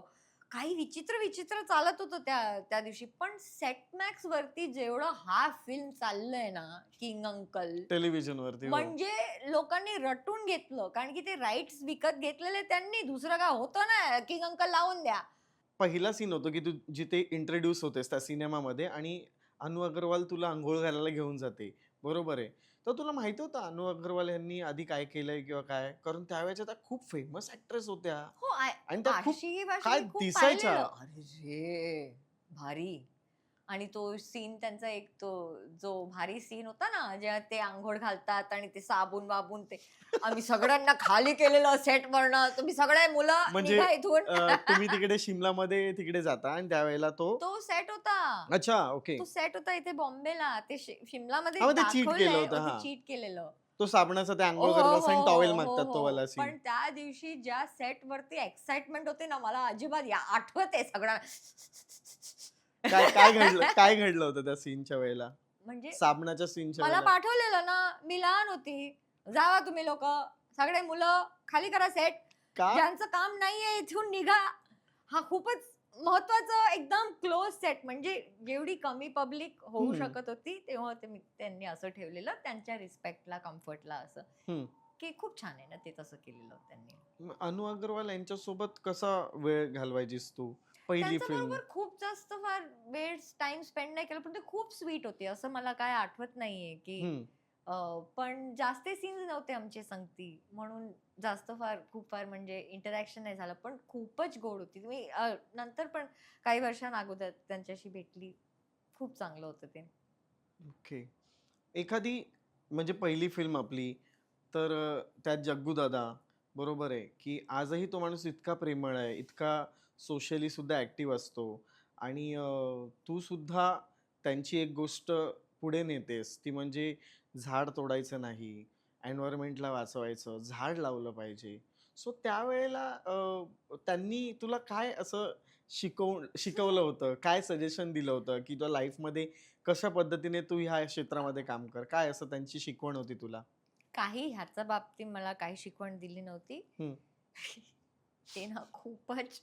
काही विचित्र विचित्र चालत होतं त्या त्या दिवशी. पण सेटमॅक्स वरती जेवढं हा फिल्म चाललंय ना, किंग अंकल, टेलिव्हिजन वरती. हो. म्हणजे लोकांनी रटून घेतलं. कारण की ते राईट्स विकत घेतलेले त्यांनी. दुसरं काय होतं ना, किंग अंकल लावून द्या. पहिला सीन होतो की तू जिथे इंट्रोड्यूस होतेस त्या सिनेमामध्ये आणि अनु अग्रवाल तुला आंघोळ घालायला घेऊन जाते, बरोबर आहे. तर तुला माहिती होतं अनु अग्रवाल यांनी आधी काय केलंय किंवा काय? कारण त्यावेळेच्या त्या खूप फेमस ऍक्ट्रेस होत्या हो, आणि त्या खूप आशिकी वाशिकी काय खूप दिसायच्या. पाहिलेलं. अरे रे, भारी. आणि तो सीन त्यांचा एक तो जो भारी सीन होता ना, जेव्हा ते अंघोळ घालतात आणि ते साबून वाबून ते आम्ही सगळ्यांना खाली केलेलं सेटवरनं. तुम्ही सगळे मुलं म्हणजे निघा इथून. तुम्ही तिकडे शिमलामध्ये तिकडे जाता आणि त्यावेळेला तो. तो सेट होता. अच्छा, ओके. तो सेट होता इथे बॉम्बेला. ते शिमलामध्ये हा, मग ते चीट केलं दाखवलंय. होतं. ते हा, चीट केलेलं. तो साबणाचा ते हो, आंघोळ करत हो, असताना टॉवेल हो, मागतात तो हो. वाला सीन. पण त्या दिवशी ज्या सेट वरती एक्साइटमेंट होती ना, मला अजिबात आठवते सगळं. काय काय घडलं काय घडलं होतं त्या सीनच्या वेळेला, म्हणजे साबणाच्या सीनच्या मला वेळेला? पाठवलेलं ना, मी लहान होती. जावा तुम्ही लोक, सगळे मुलं खाली करा सेट. का? ज्यांचं काम नाहीये इथून निघा. हा खूपच महत्वाचं एकदम क्लोज सेट. म्हणजे जेवढी कमी पब्लिक होऊ हम्म. शकत होती तेव्हा त्यांनी असं ठेवलेलं त्यांच्या रिस्पेक्टला, कम्फर्टला. असं हम्म. की खूप छान आहे ना ते तसं केलेलं त्यांनी. मग अनु अग्रवाल यांच्यासोबत कसा वेळ घालवायचीस तू? पहिली त्यांच्या फिल्म. बरोबर खूप जास्त फार वेळ टाइम स्पेंड नाही केला, पण ते खूप स्वीट होते. असं मला काय आठवत नाहीये की पण जास्त सीन्स नव्हते आमचे संगती, म्हणून जास्त फार खूप फार म्हणजे इंटरॅक्शन नाही झालं. पण खूपच गोड होती. मी नंतर पण काही वर्षांअगोदर त्यांच्याशी भेटली. खूप चांगलं होतं ते. ओके. एखादी म्हणजे पहिली फिल्म आपली, तर त्यात जग्गू दादा, बरोबर आहे की आजही तो माणूस इतका प्रेमळ आहे, इतका सोशली सुद्धा ऍक्टिव्ह असतो आणि तू सुद्धा त्यांची एक गोष्ट पुढे नेतेस, ती म्हणजे झाड तोडायचं नाही, एन्व्हायरमेंटला वाचवायचं, झाड लावलं पाहिजे. सो त्यावेळेला त्यांनी तुला काय असं शिकवलं होतं, काय सजेशन दिलं होतं की तुला लाईफमध्ये कशा पद्धतीने तू ह्या क्षेत्रामध्ये काम कर? काय असं त्यांची शिकवण होती तुला? काही ह्याच्या बाबतीत मला काही शिकवण दिली नव्हती. हम्म. ते ना खूपच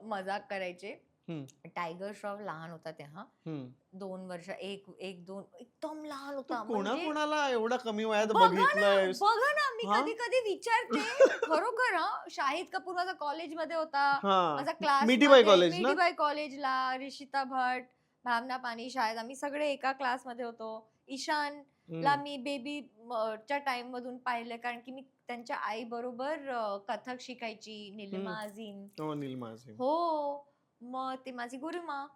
मजाक करायचे. हम्म. टायगर श्रॉफ लहान होता तेव्हा. हम्म. 2 वर्ष, एक दोन एकदम लहान तू होता. म्हणजे कोणाला एवढा कमी वयात बघा ना, बघितलंयस? बघा ना, मी हा? कधी कधी विचारते. खरोखर शाहिद कपूर माझा कॉलेजमध्ये होता. हा, माझा क्लास मिठीबाई कॉलेज ना? मिठीबाई कॉलेजला, रिषिता भट, भावना पानी, शायद आम्ही सगळे एका क्लासमध्ये होतो. ईशान ला मी बेबी च्या टाइम मधून पाहिलं, कारण की मी त्यांच्या आई बरोबर कथक शिकायची. निलिमा अझीम. हो, नीलमा अझीम. हो, मग ते माझी गुरुमा.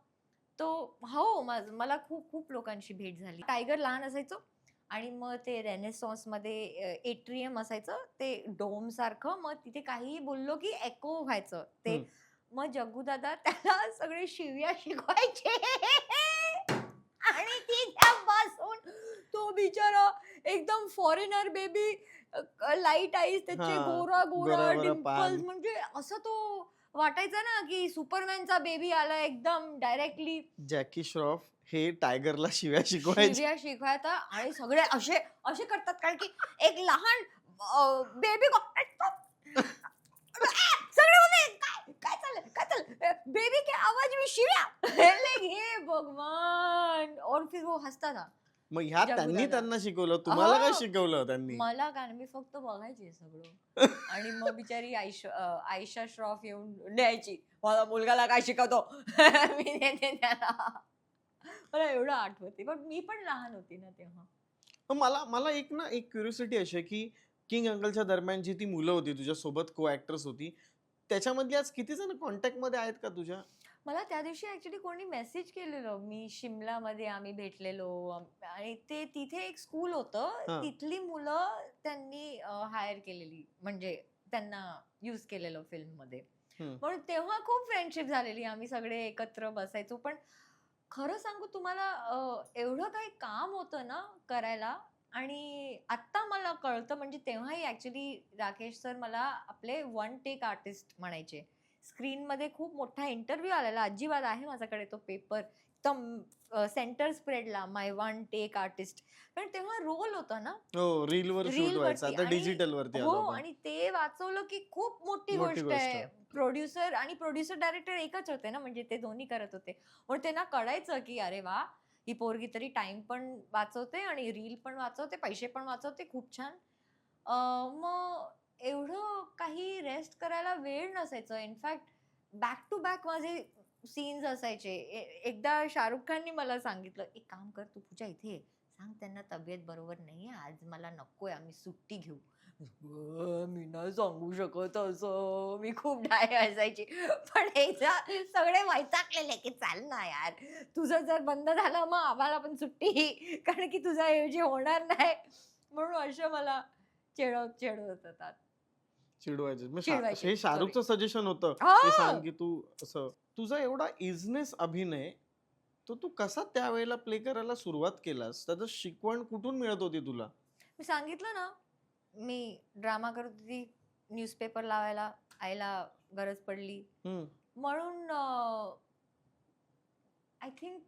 तो हो, मला खूप खूप लोकांशी भेट झाली. टायगर लहान असायचो आणि मग ते रेनेसॉन्स मध्ये एट्रियम असायचं, ते डोम सारखं. मग तिथे काहीही बोललो की एको व्हायचं ते. मग जग्गू दादा त्याला सगळे शिव्या शिकवायचे आणि तिच्यापासून तो बिचारा एकदम फॉरेनर बेबी, लाईट आईज त्याचे, हा, गोरा गोरा गोरा डिम्पल्स. पान. म्हणजे असं तो वाटायचा ना की सुपरमॅनचा बेबी आला एकदम डायरेक्टली. जॅकी श्रॉफ हे टायगरला शिव्या शिकवायचे. शिव्या शिकवायचा आणि सगळे असे असे करतात, कारण की एक लहान बेबी सगळे बोलले काय काय चाललंय काय चाललंय, बेबी के आवाज में शिव्या. हे भगवान. और फिर वो हसता था. मग ह्या जग्गू त्यांनी दादा. त्यांना शिकवलं, तुम्हाला काय हो. शिकवलं त्यांनी? मला काय, मी फक्त बघायचे सगळं. आणि मग बिचारी आयशा श्रॉफ येऊन न्यायची, माझा मुलगाला काय शिकवतो. मी नेते त्याला. मला एवढं आठवते, पण मी पण लहान होती ना तेव्हा. मला मला एक क्युरिओसिटी अशी आहे की किंग अंकलच्या दरम्यानची ती मुलं होती तुझ्या सोबत को ऍक्टर्स होती, त्याच्यामधली आज किती जण कॉन्टॅक्ट मध्ये आहेत का तुझ्या? मला त्या दिवशी ऍक्च्युली कोणी मेसेज केलेलं, मी शिमलामध्ये आम्ही भेटलेलो आणि ते तिथे एक स्कूल होतं, हा. तिथली मुलं त्यांनी हायर केलेली, म्हणजे त्यांना यूज केलेलं फिल्म मध्ये. हम्म. म्हणून तेव्हा खूप फ्रेंडशिप झालेली, आम्ही सगळे एकत्र बसायचो. पण खरं सांगू तुम्हाला, एवढं काही काम होतं ना करायला, आणि आत्ता मला कळतं, म्हणजे तेव्हाही ऍक्च्युली राकेश सर मला आपले वन टेक आर्टिस्ट म्हणायचे. स्क्रीनमध्ये खूप मोठा इंटरव्ह्यू आलेला, अजिबात आहे माझ्याकडे तो पेपर, एकदम सेंटर स्प्रेडला, माय वन टेक आर्टिस्ट. पण तेव्हा रोल होता ना हो, रीलवर शूट रील व्हायचं, वरती, आता आणि डिजिटल वरती हो, आलं आपण. आणि ते वाचवलं की खूप मोठी मोठी गोष्ट गोष्ट. आहे. प्रोड्युसर आणि प्रोड्युसर डायरेक्टर एकच होते ना, म्हणजे ते दोन्ही करत होते. म्हणून त्यांना कळायचं की अरे वा, ही पोरगी तरी टाइम पण वाचवते आणि रील पण वाचवते, पैसे पण वाचवते, खूप छान. मग एवढं काही रेस्ट करायला वेळ नसायचं. इनफॅक्ट बॅक टू बॅक माझे सीन्स असायचे. एकदा शाहरुख खाननी मला सांगितलं, "एक काम कर, तू पूजा इथे ये. सांग त्यांना तब्येत बरोबर नाहीये, आज मला नकोय, आम्ही सुट्टी घेऊ." मी नाही सांगू शकत असं. मी खूप डाय असायची. पण एकदा सगळे वैतागलेले, की "चल ना यार, तुझं जर बंद झालं मग आम्हाला पण सुट्टी, कारण की तुझ्या ऐवजी होणार नाही." म्हणून असं मला चिडवत होतात. चिडवायचे मग चिडवायचे, हे सॉरी. शाहरुखचं सजेशन होतं की सांग हो! की तू असं. तुझा एवढा इजनेस अभिनय, तो तू कसा त्यावेळेला प्ले करायला सुरुवात केलास? त्याचं शिकवण कुठून मिळत होती तुला? मी सांगितलं ना, मी ड्रामा करत होती, न्यूजपेपर लावायला आईला गरज पडली. हम्म. म्हणून आय थिंक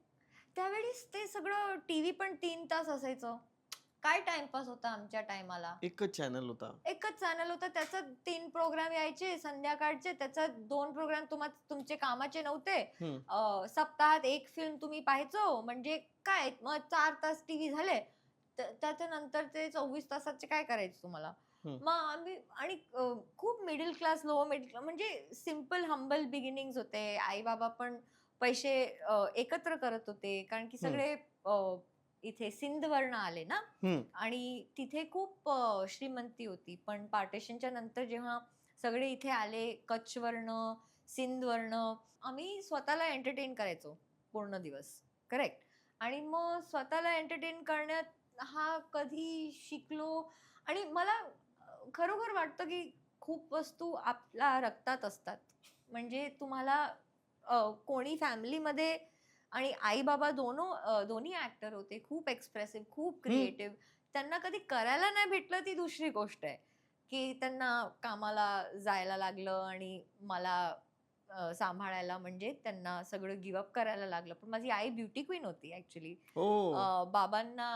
त्यावेळेस ते सगळं, टीव्ही पण 3 तास असायचं. काय टाईमपास होता आमच्या टायमाला. एकच चॅनल होता. एकच चॅनल होतं, त्याच्यात 3 प्रोग्राम यायचे संध्याकाळचे, त्याच्यात 2 प्रोग्राम तुमचे कामाचे नव्हते. हम्म. सप्ताहात 1 फिल्म तुम्ही पाहायचो, म्हणजे काय मग 4 तास टीव्ही झाले. त्याच्यानंतर ते 24 तासाचे काय करायचं तुम्हाला? हम्म. मग आम्ही, आणि खूप middle class, low middle class, म्हणजे सिंपल हंबल बिगिनिंग्स होते. आई-बाबा पण पैसे एकत्र करत होते, कारण की हम्म. सगळे इथे सिंधवर्ण आले ना, हम्म. आणि तिथे खूप श्रीमंती होती. पण पार्टिशनच्या नंतर जेव्हा सगळे इथे आले, कच्छवर्ण, सिंधवर्ण, आम्ही स्वतःला एंटरटेन करायचो पूर्ण दिवस. करेक्ट. आणि मग स्वतःला एंटरटेन करण्यात हा कधी शिकलो. आणि मला खरोखर वाटतं की खूप वस्तू आपल्या रक्तात असतात. म्हणजे तुम्हाला कोणी फॅमिलीमध्ये, आणि आई-बाबा दोन्ही ॲक्टर होते. खूप एक्सप्रेसिव्ह, खूप हम्म. क्रिएटिव्ह. त्यांना कधी करायला नाही भेटलं ती दुसरी गोष्ट आहे, की त्यांना कामाला जायला लागलं आणि मला सांभाळायला, म्हणजे त्यांना सगळं गिव्ह अप करायला लागलं. पण माझी आई ब्युटी क्वीन होती ॲक्चुअली. हो. बाबांना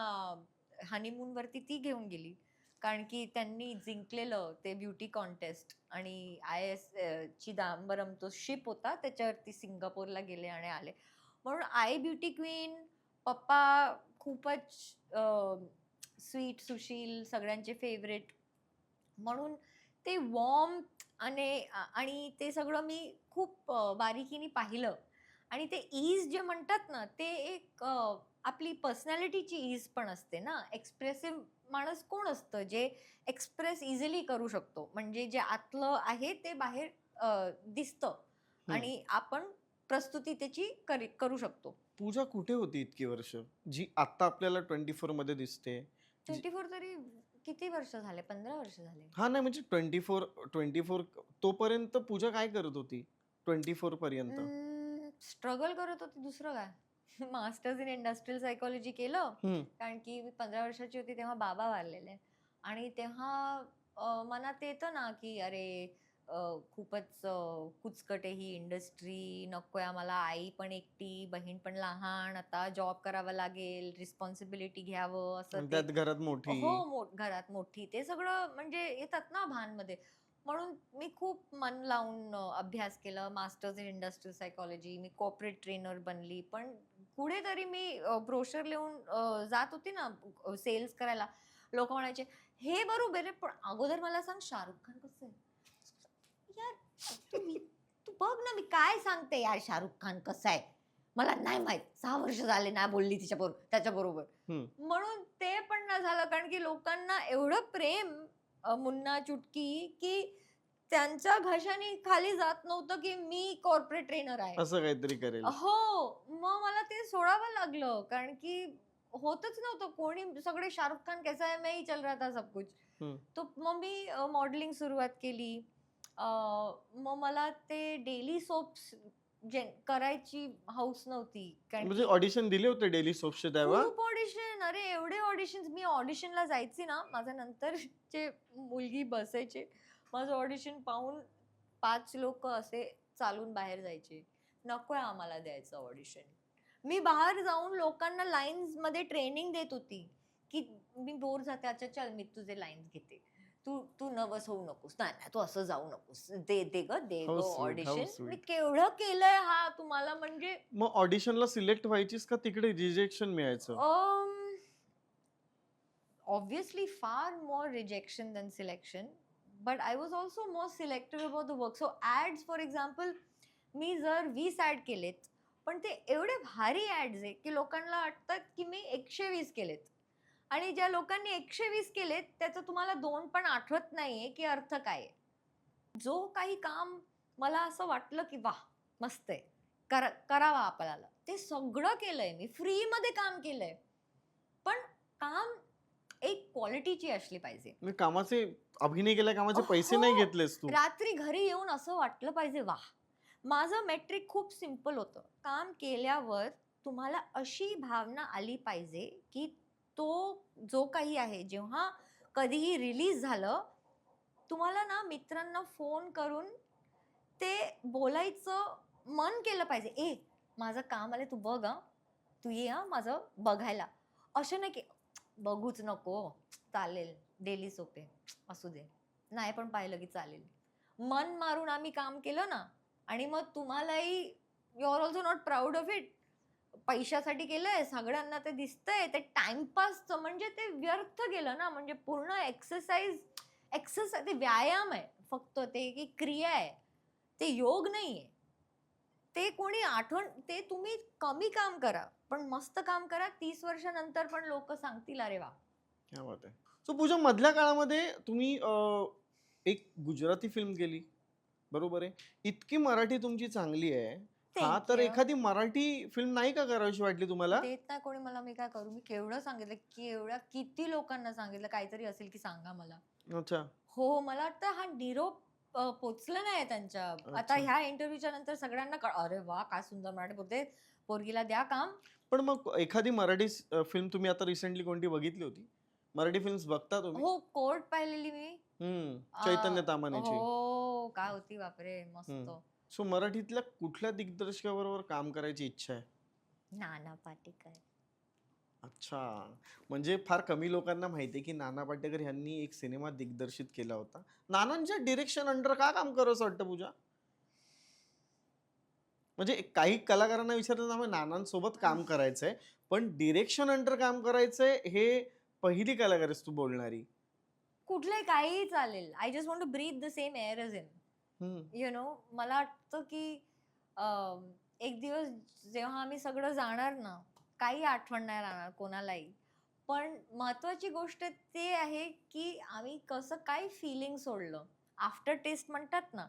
हनीमूनवरती ती घेऊन गेली. कारण की त्यांनी जिंकलेलं ते ब्युटी कॉन्टेस्ट, आणि IAS ची दांबरम तो शिप होता, त्याच्यावरती सिंगापूरला गेले आणि आले. म्हणून आई ब्युटी क्वीन, पप्पा खूपच स्वीट, सुशील, सगळ्यांचे फेव्हरेट. म्हणून ते वॉर्मथ आणि ते सगळं मी खूप बारीकीने पाहिलं. आणि ते ईज जे म्हणतात ना, ते एक आपली पर्सनॅलिटीची ईज पण असते ना. एक्सप्रेसिव्ह माणूस कोण असतं, जे एक्सप्रेस इझिली करू शकतो. म्हणजे जे आतलं आहे ते बाहेर दिसतं, हम्म. आणि आपण प्रस्तुती त्याची करू शकतो. पूजा कुठे होती इतकी वर्ष, जी आता आपल्याला 24 मध्ये दिसते? 24 तरी किती वर्ष झाले? 15 वर्ष झाले. हा, नाही म्हणजे 24 तोपर्यंत पूजा काय करत होती? 24 पर्यंत. स्ट्रगल करत होती, दुसरं काय. मास्टर्स इन इंडस्ट्रियल सायकॉलॉजी केलं, हम्म. कारण की मी 15 वर्षाची होती तेव्हा बाबा वारलेले. आणि तेव्हा मनात येतं ना, की अरे खूपच कुचकट आहे ही इंडस्ट्री, नकोय आम्हाला, आई पण एकटी, बहीण पण लहान, आता जॉब करावा लागेल, रिस्पॉन्सिबिलिटी घ्यावं, असं आणि ते. त्यात घरात मोठी. हो, घरात मोठी, ते सगळं म्हणजे येतात ना भानमध्ये. म्हणून मी खूप मन लावून अभ्यास केला, masters in industrial psychology. Me corporate trainer बनली. पण कुठेतरी मी ब्रोशर लिहून जात होती ना सेल्स करायला. लोकं म्हणायचे, "हे बरोबर आहे, पण अगोदर मला सांग शाहरुख खान कसं आहे?" यार, तू बघ ना, मी काय सांगते यार, शाहरुख खान कसा आहे? मला नाही माहित. 6 वर्ष झाले नाही बोलली त्याच्याबरोबर. हम्म. म्हणून ते पण नाही झालं, कारण की लोकांना एवढं प्रेम मुन्ना चुटकी की त्यांच्या घशाने खाली जात नव्हतं की मी कॉर्पोरेट ट्रेनर आहे. असं काहीतरी करेल. हो, मग मला ते सोडावं लागलं कारण की होतच नव्हतं. कोणी सगळे शाहरुख खान कैसा है मैं ही चल रहा था सब कुछ. हम्म. तो मग मी मॉडेलिंग सुरुवात केली. मग मला ते डेली सोप्स करायची हौस नव्हती कारण म्हणजे की ऑडिशन दिले होते डेली सोप्सचे तेव्हा? खूप ऑडिशन, अरे एवढे ऑडिशन्स. मी ऑडिशनला जायची ना, माझ्या नंतरचे मुलगी बसायचे. माझं ऑडिशन पाहून 5 लोक असे चालून बाहेर जायचे. नकोय आम्हाला द्यायचं ऑडिशन. मी बाहेर जाऊन लोकांना लाईन्स मध्ये ट्रेनिंग देत होती की मी बोर झाते, अच्छा चल मी तुझे लाईन्स घेते, तू तू नर्वस होऊ नकोस, नाही नाही, तू असं जाऊ नकोस, दे दे ग how sweet, how audition. Me sweet. केवढं केलंय हा तुम्हाला म्हणजे. मग ऑडिशनला सिलेक्ट व्हायचीस का तिकडे रिजेक्शन मिळायचं? Obviously far more rejection than selection, but I was also more selective about the work. So ads for example, मी जर 20 ऍड केलेत पण ते एवढे भारी ऍड्स आहे की लोकांना वाटतात की मी 120 केलेत, आणि ज्या लोकांनी 120 केलेत त्याचं तुम्हाला 2 पण आठवत नाहीये की अर्थ काय आहे. जो काही काम मला असं वाटलं की वाह मस्त आहे, करावा आपल्याला, ते सगळं केलंय मी, फ्री मध्ये काम केलंय. पण काम एक क्वालिटीची असली पाहिजे. म्हणजे कामाचे अभिनय केल्या कामाचे पैसे हो. नाही घेतलेस तू? रात्री घरी येऊन असं वाटलं पाहिजे वाह. माझं मेट्रिक खूप सिंपल होतं. काम केल्यावर तुम्हाला अशी भावना आली पाहिजे की तो जो काही आहे जेव्हा कधीही रिलीज झालं, तुम्हाला ना मित्रांना फोन करून ते बोलायचं मन केलं पाहिजे. ए माझं काम आलं, तू बघ हा, तू ये हा माझं बघायला. असं नाही की बघूच नको, चालेल डेली सोपे असू दे, नाही पण पाहिलं की चालेल. मन मारून आम्ही काम केलं ना, आणि मग तुम्हालाही you are also not proud of it. पैशासाठी केलंय, सगळ्यांना ते दिसतंय, ते टाइमपासचं म्हणजे ते व्यर्थ गेलं ना. म्हणजे पूर्ण एक्सरसाइज ते व्यायाम आहे फक्त, ते एक क्रिया आहे, ते योग नाहीये. ते कोणी आठवण, ते तुम्ही कमी काम करा पण मस्त काम करा, 30 वर्षानंतर पण लोक सांगतील अरे वा. क्या बात आहे. सो पूजा, मधल्या काळामध्ये तुम्ही एक गुजराती फिल्म केली, बरोबर आहे? इतकी मराठी तुमची चांगली आहे, हा Thank तर you. एखादी मराठी फिल्म नाही का करावीशी वाटली तुम्हाला? देत नाही कोणी मला, मी काय करू. मी केवढं सांगितलं, केवढ्या किती लोकांना सांगितलं, काहीतरी असेल की सांगा मला. अच्छा. हो, मला वाटतं हा निरोप पोचला नाही त्यांच्या. आता अच्छा. ह्या इंटरव्ह्यूच्या नंतर सगळ्यांना अरे वा काय सुंदर मराठी बोलते, पोरगीला द्या काम. पण मग एखादी मराठी फिल्म तुम्ही आता रिसेंटली कोणती बघितली होती? मराठी फिल्म्स बघता तुम्ही? हो, कोर्ट पाहिलेली मी. चैतन्य तामानेची. हो, काय होती बापरे, मस्त. सो मराठीतल्या कुठल्या दिग्दर्शकाबरोबर काम करायची इच्छा आहे? नाना पाटेकर. अच्छा. म्हणजे फार कमी लोकांना माहिती आहे की नाना पाटेकर यांनी एक सिनेमा दिग्दर्शित केला होता. नानांच्या डिरेक्शन अंडर का काम करावंसं वाटतं पूजा? म्हणजे काही कलाकारांना विचारलं ना, नानांसोबत काम करायचंय पण डिरेक्शन अंडर काम करायचंय, हे पहिली कलाकार आहेस तू बोलणारी. कुठलंही काहीही चालेल. I just want to breathe the same air as him. You know, मला वाटतं की एक दिवस जेव्हा आम्ही सगळं जाणार ना, काही आठवण नाही राहणार कोणालाही. पण महत्वाची गोष्ट ते आहे की आम्ही कसं काय फिलिंग सोडलं, आफ्टर टेस्ट म्हणतात ना.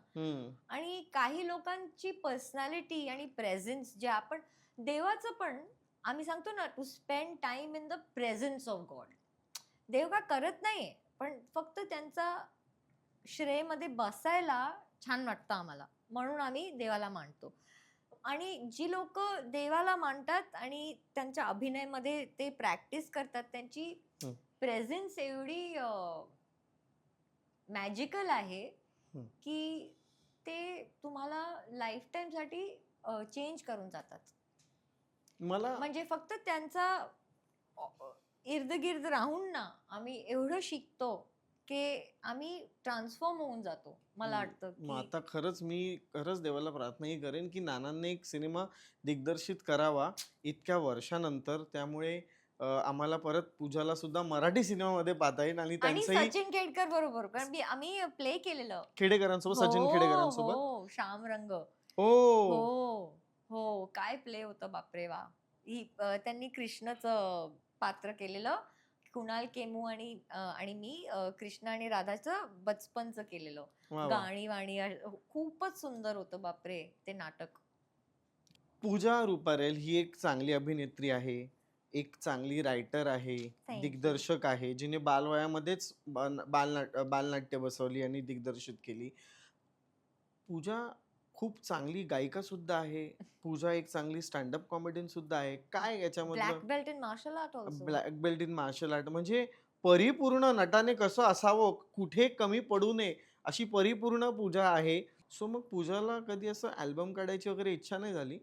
आणि काही लोकांची पर्सनॅलिटी आणि प्रेझेन्स जे आपण, देवाचं पण आम्ही सांगतो ना, to spend time in the presence of God. देव का करत नाहीये, पण फक्त त्यांचा श्रेयमध्ये बसायला छान वाटतं आम्हाला, म्हणून आम्ही देवाला मानतो. आणि जी लोक देवाला मानतात आणि त्यांच्या अभिनयमध्ये ते प्रॅक्टिस करतात, त्यांची प्रेझेन्स एवढी मॅजिकल आहे की ते तुम्हाला लाईफ टाइम साठी चेंज करून जातात. मला म्हणजे फक्त त्यांचा इर्द गिर्द राहून ना आम्ही एवढं शिकतो की आम्ही ट्रान्सफॉर्म होऊन जातो. मला वाटतं मग की आता खरंच मी देवाला प्रार्थनाही करेन की नानांनी एक सिनेमा दिग्दर्शित करावा इतक्या वर्षानंतर. त्यामुळे आम्हाला परत पूजाला सुद्धा मराठी सिनेमामध्ये पाहता येईल. आणि आणि त्यांचंही सचिन खेडकर बरोबर, कारण आम्ही प्ले केलेलं खेडेकरांसोबत, सचिन हो खेडेकरांसोबत. हो, श्याम रंग. हो हो हो, काय प्ले होतं बापरे वा. त्यांनी कृष्णचं पात्र केलेलं, कुणाल केमू आणि मी कृष्णा आणि राधाचं बचपनचं केलेलं वा वा. गाणी वाणी खूपच सुंदर होतं बापरे ते नाटक. पूजा रुपारेल ही एक चांगली अभिनेत्री आहे, एक चांगली रायटर आहे, Thank you. दिग्दर्शक आहे, जिने बालवयामध्येच बालनाट्य बसवली आणि दिग्दर्शित केली. पूजा खूप चांगली गायिका सुद्धा आहे. पूजा एक चांगली स्टँडअप कॉमेडियन सुद्धा आहे. काय याच्यामधलं black belt in martial art also. Black belt in martial art म्हणजे परिपूर्ण नटाने कसं असावं, कुठे कमी पडू नये अशी परिपूर्ण पूजा आहे. सो मग पूजाला कधी असं अल्बम काढायची वगैरे इच्छा नाही झाली?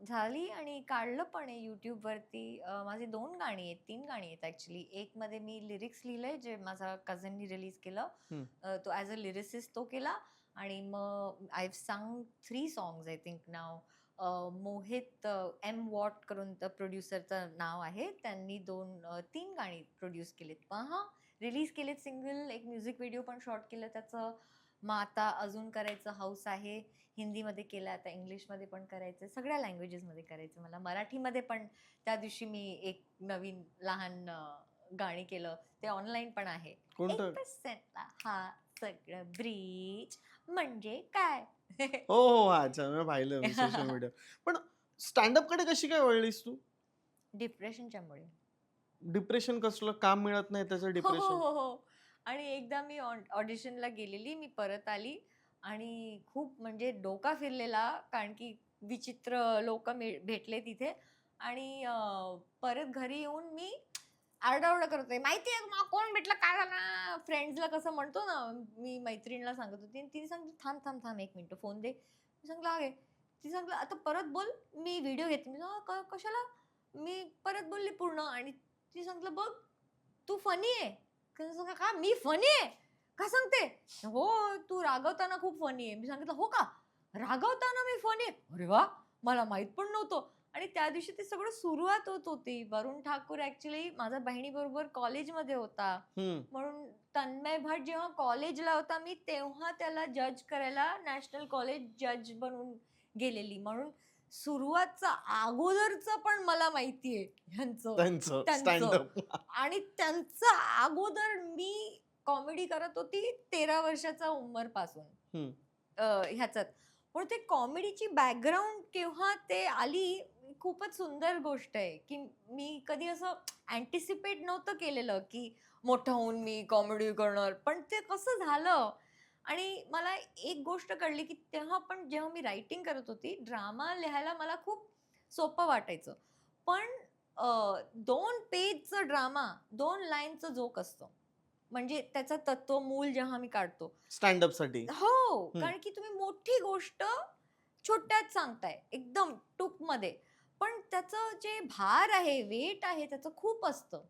झाली आणि काढलं पण आहे YouTube वरती. माझी 2 गाणी आहेत, 3 गाणी आहेत ॲक्चुअली. एक मध्ये मी लिरिक्स लिहिलंय जे माझा कझननी रिलीज केलं. हम्म. तो ॲज अ लिरिसिस्ट तो केला आणि मग I have sung 3 songs I think नाव. मोहित एम वॉट करून त्या प्रोड्युसरचं नाव आहे. त्यांनी 3 गाणी प्रोड्यूस केलीत. रिलीज केलेत सिंगल, एक म्युझिक व्हिडिओ पण शॉट केलं त्याचं. मग आता अजून करायचं हौस आहे. हिंदीमध्ये केलं, आता इंग्लिशमध्ये पण करायचं, सगळ्या लँग्वेजेसमध्ये करायचं मला. मराठीमध्ये पण त्या दिवशी मी एक नवीन लहान गाणी केलं, ते ऑनलाईन पण आहे. कोणतं? 1% हा सगळं ब्रिज म्हणजे काय. हो हो हा, अच्छा मी पाहिलं सोशल मीडिया. पण स्टँडअप कडे कशी काय वळलीस तू? डिप्रेशनच्यामुळे. डिप्रेशन कसलं? काम मिळत नाही त्याचं हो हो डिप्रेशन? हो हो. आणि एकदा मी ऑडिशनला गेलेली, मी परत आली आणि खूप म्हणजे डोका फिरलेला, कारण की विचित्र लोक भेटले तिथे. आणि परत घरी येऊन मी आरडाओरडा करते, माहिती आहे कोण भेटलं काय झालं. फ्रेंड्सला कसं म्हणतो ना, मी मैत्रिणीला सांगत होती आणि तिने सांगितलं थांब थांब थांब 1 मिनिट फोन दे. मी सांगितलं आहे. ती सांगितलं आता परत बोल, मी व्हिडिओ घेते. मी कशाला. मी परत बोलली पूर्ण आणि ती सांगितलं बघ तू फनी आहे. का मी फनी आहे का सांगते. हो तू रागवताना खूप फनी आहे. मी सांगितलं हो का, रागवताना मी फनी आहे. अरे वा, मला माहित पण नव्हतं. आणि त्या दिवशी ते सगळं सुरुवात होत होती. वरुण ठाकूर ऍक्च्युली माझ्या बहिणीबरोबर कॉलेजमध्ये होता. म्हणून तन्मय भट जेव्हा कॉलेजला होता मी, तेव्हा त्याला जज करायला नॅशनल कॉलेज जज बनून गेलेली. म्हणून सुरुवातचं अगोदरचं पण मला माहितीये त्यांचं त्यांचं. स्टँडअप. आणि त्यांचं अगोदर मी कॉमेडी करत होती 13 वर्षाचा उंमरपासून ह्याच्यात. पण ते कॉमेडीची बॅकग्राऊंड केव्हा ते आली, खूपच सुंदर गोष्ट आहे की मी कधी असं अँटिसिपेट नव्हतं केलेलं की मोठं होऊन मी कॉमेडी करणार, पण ते कसं झालं. आणि मला एक गोष्ट कळली की तेव्हा पण जेव्हा मी रायटिंग करत होती, ड्रामा लिहायला मला खूप सोपं वाटायचं. पण 2 पेजचं ड्रामा 2 लाईनचं जोक असतं. म्हणजे त्याचं तत्व मूल जेव्हा मी काढतो स्टँडअप साठी. हो, कारण की तुम्ही मोठी गोष्ट छोट्यात सांगताय एकदम टूकमध्ये, पण त्याचं जे भार आहे, वेट आहे, त्याचं खूप असतं.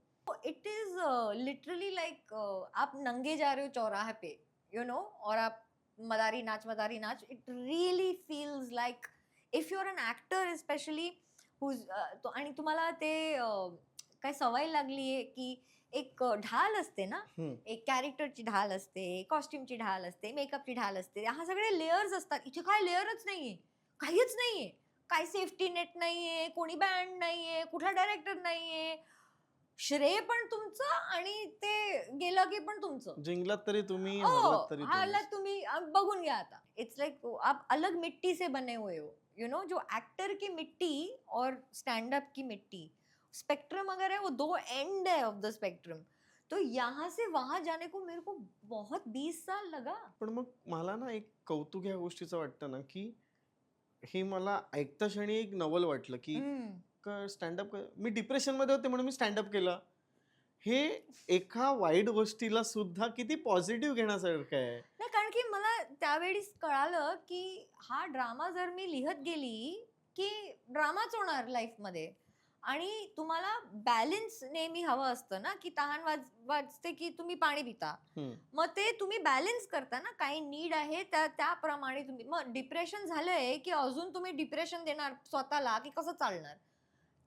इट इज लिटरली लाईक आप नंगे जा रहे हो चौराहे पे, यू नो, और आप मदारी नाच. It really feels like if you are an actor specially आणि तुम्हाला ते काय सवय लागली आहे की एक ढाल असते ना, एक कॅरेक्टरची ढाल असते, कॉस्ट्युमची ढाल असते, मेकअपची ढाल असते, हा सगळे लेयर्स असतात. इथे काय लेयरच नाहीये, काहीच नाहीये. काय सेफ्टी नेट नाहीये, कोणी बँड नाहीये, कुठला डायरेक्टर नाहीये. श्रेय पण तुमचं आणि ते गेलं की पण तुमचं. जिंकलात तरी तुम्ही, ओ हरलात तरी हाला तुम्हीच. तुम्ही बघून घ्या आता. इट्स लाइक आप अलग मिट्टी से बने हुए हो, यू नो. जो एक्टर की मिट्टी और स्टैंड अप की मिट्टी, स्पेक्ट्रम अगर है वो 2 एंड है ऑफ द स्पेक्ट्रम. तो यहाँ से वहां जाने को मेरे को बहुत 20 साल लगा. पण मग मला ना एक कौतुक ह्या गोष्टीचं वाटतं ना, की हे मला ऐकता क्षणी एक नवल वाटलं की स्टँडअप मी डिप्रेशन मध्ये होते म्हणून मी स्टँडअप केलं. हे एका वाईट गोष्टीला सुद्धा किती पॉझिटिव्ह घेण्यासारखं आहे. नाही, कारण की मला त्यावेळीच कळालं की हा ड्रामा जर मी लिहत गेली की ड्रामाच होणार लाईफमध्ये. आणि तुम्हाला बॅलन्स नेहमी हवं असतं ना, की तहान वाजते की तुम्ही पाणी पिता. मग ते तुम्ही बॅलन्स करता ना, काही नीड आहे त्याप्रमाणे तुम्ही. मग डिप्रेशन झालंय की अजून तुम्ही डिप्रेशन देणार स्वतःला, की कसं चालणार.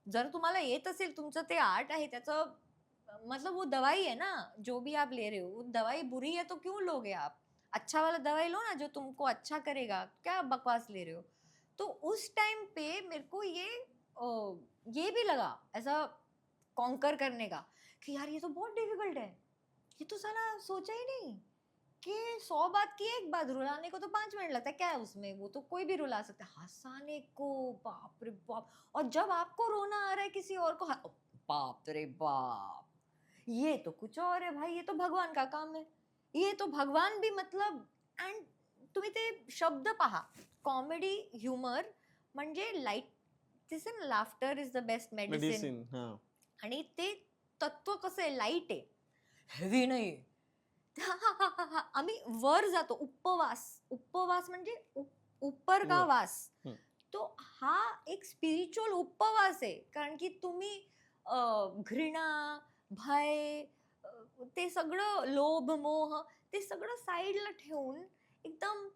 जर तुम्हाला येत असेल, तुमचं ते आर्ट आहे, त्याचं मतलब वो दवाई है ना, जो भी आप ले रहे हो वो दवाई बुरी है तो क्यों लोगे आप. अच्छा वाला दवाई लो ना जो तुमको अच्छा करेगा, क्या बकवास ले रहे हो. तो उस टाइम पे मेरे को ये भी लगा ऐसा कॉन्कर करने का कि यार ये तो बहुत डिफिकल्ट है, ये तो साला सोचा ही नहीं कि 100 बात की एक बात, रुलाने को तो 5 मिनट लगता है, क्या है उसमें, वो तो कोई भी रुला सकता है, हंसाने को बाप रे बाप। और जब आपको रोना आ रहा है किसी और को बाप रे बाप, ये तो कुछ और है भाई, ये तो भगवान का काम है, ये तो भगवान भी मतलब. अँड तुम्ही ते शब्द पहा, कॉमेडी ह्युमर म्हणजे light, this in laughter is the best medicine. Medicine. हा. आणि ते तत्व कसं आहे, लाईट आहे, हेवी नाही. आम्ही वर जातो, उपवास, उपवास म्हणजे उपर का वर. वास. हम्म. तो हा एक स्पिरिच्युअल उपवास आहे, कारण की तुम्ही घृणा, भय, ते सगळं लोभ, मोह, ते सगळं साईडला ठेवून एकदम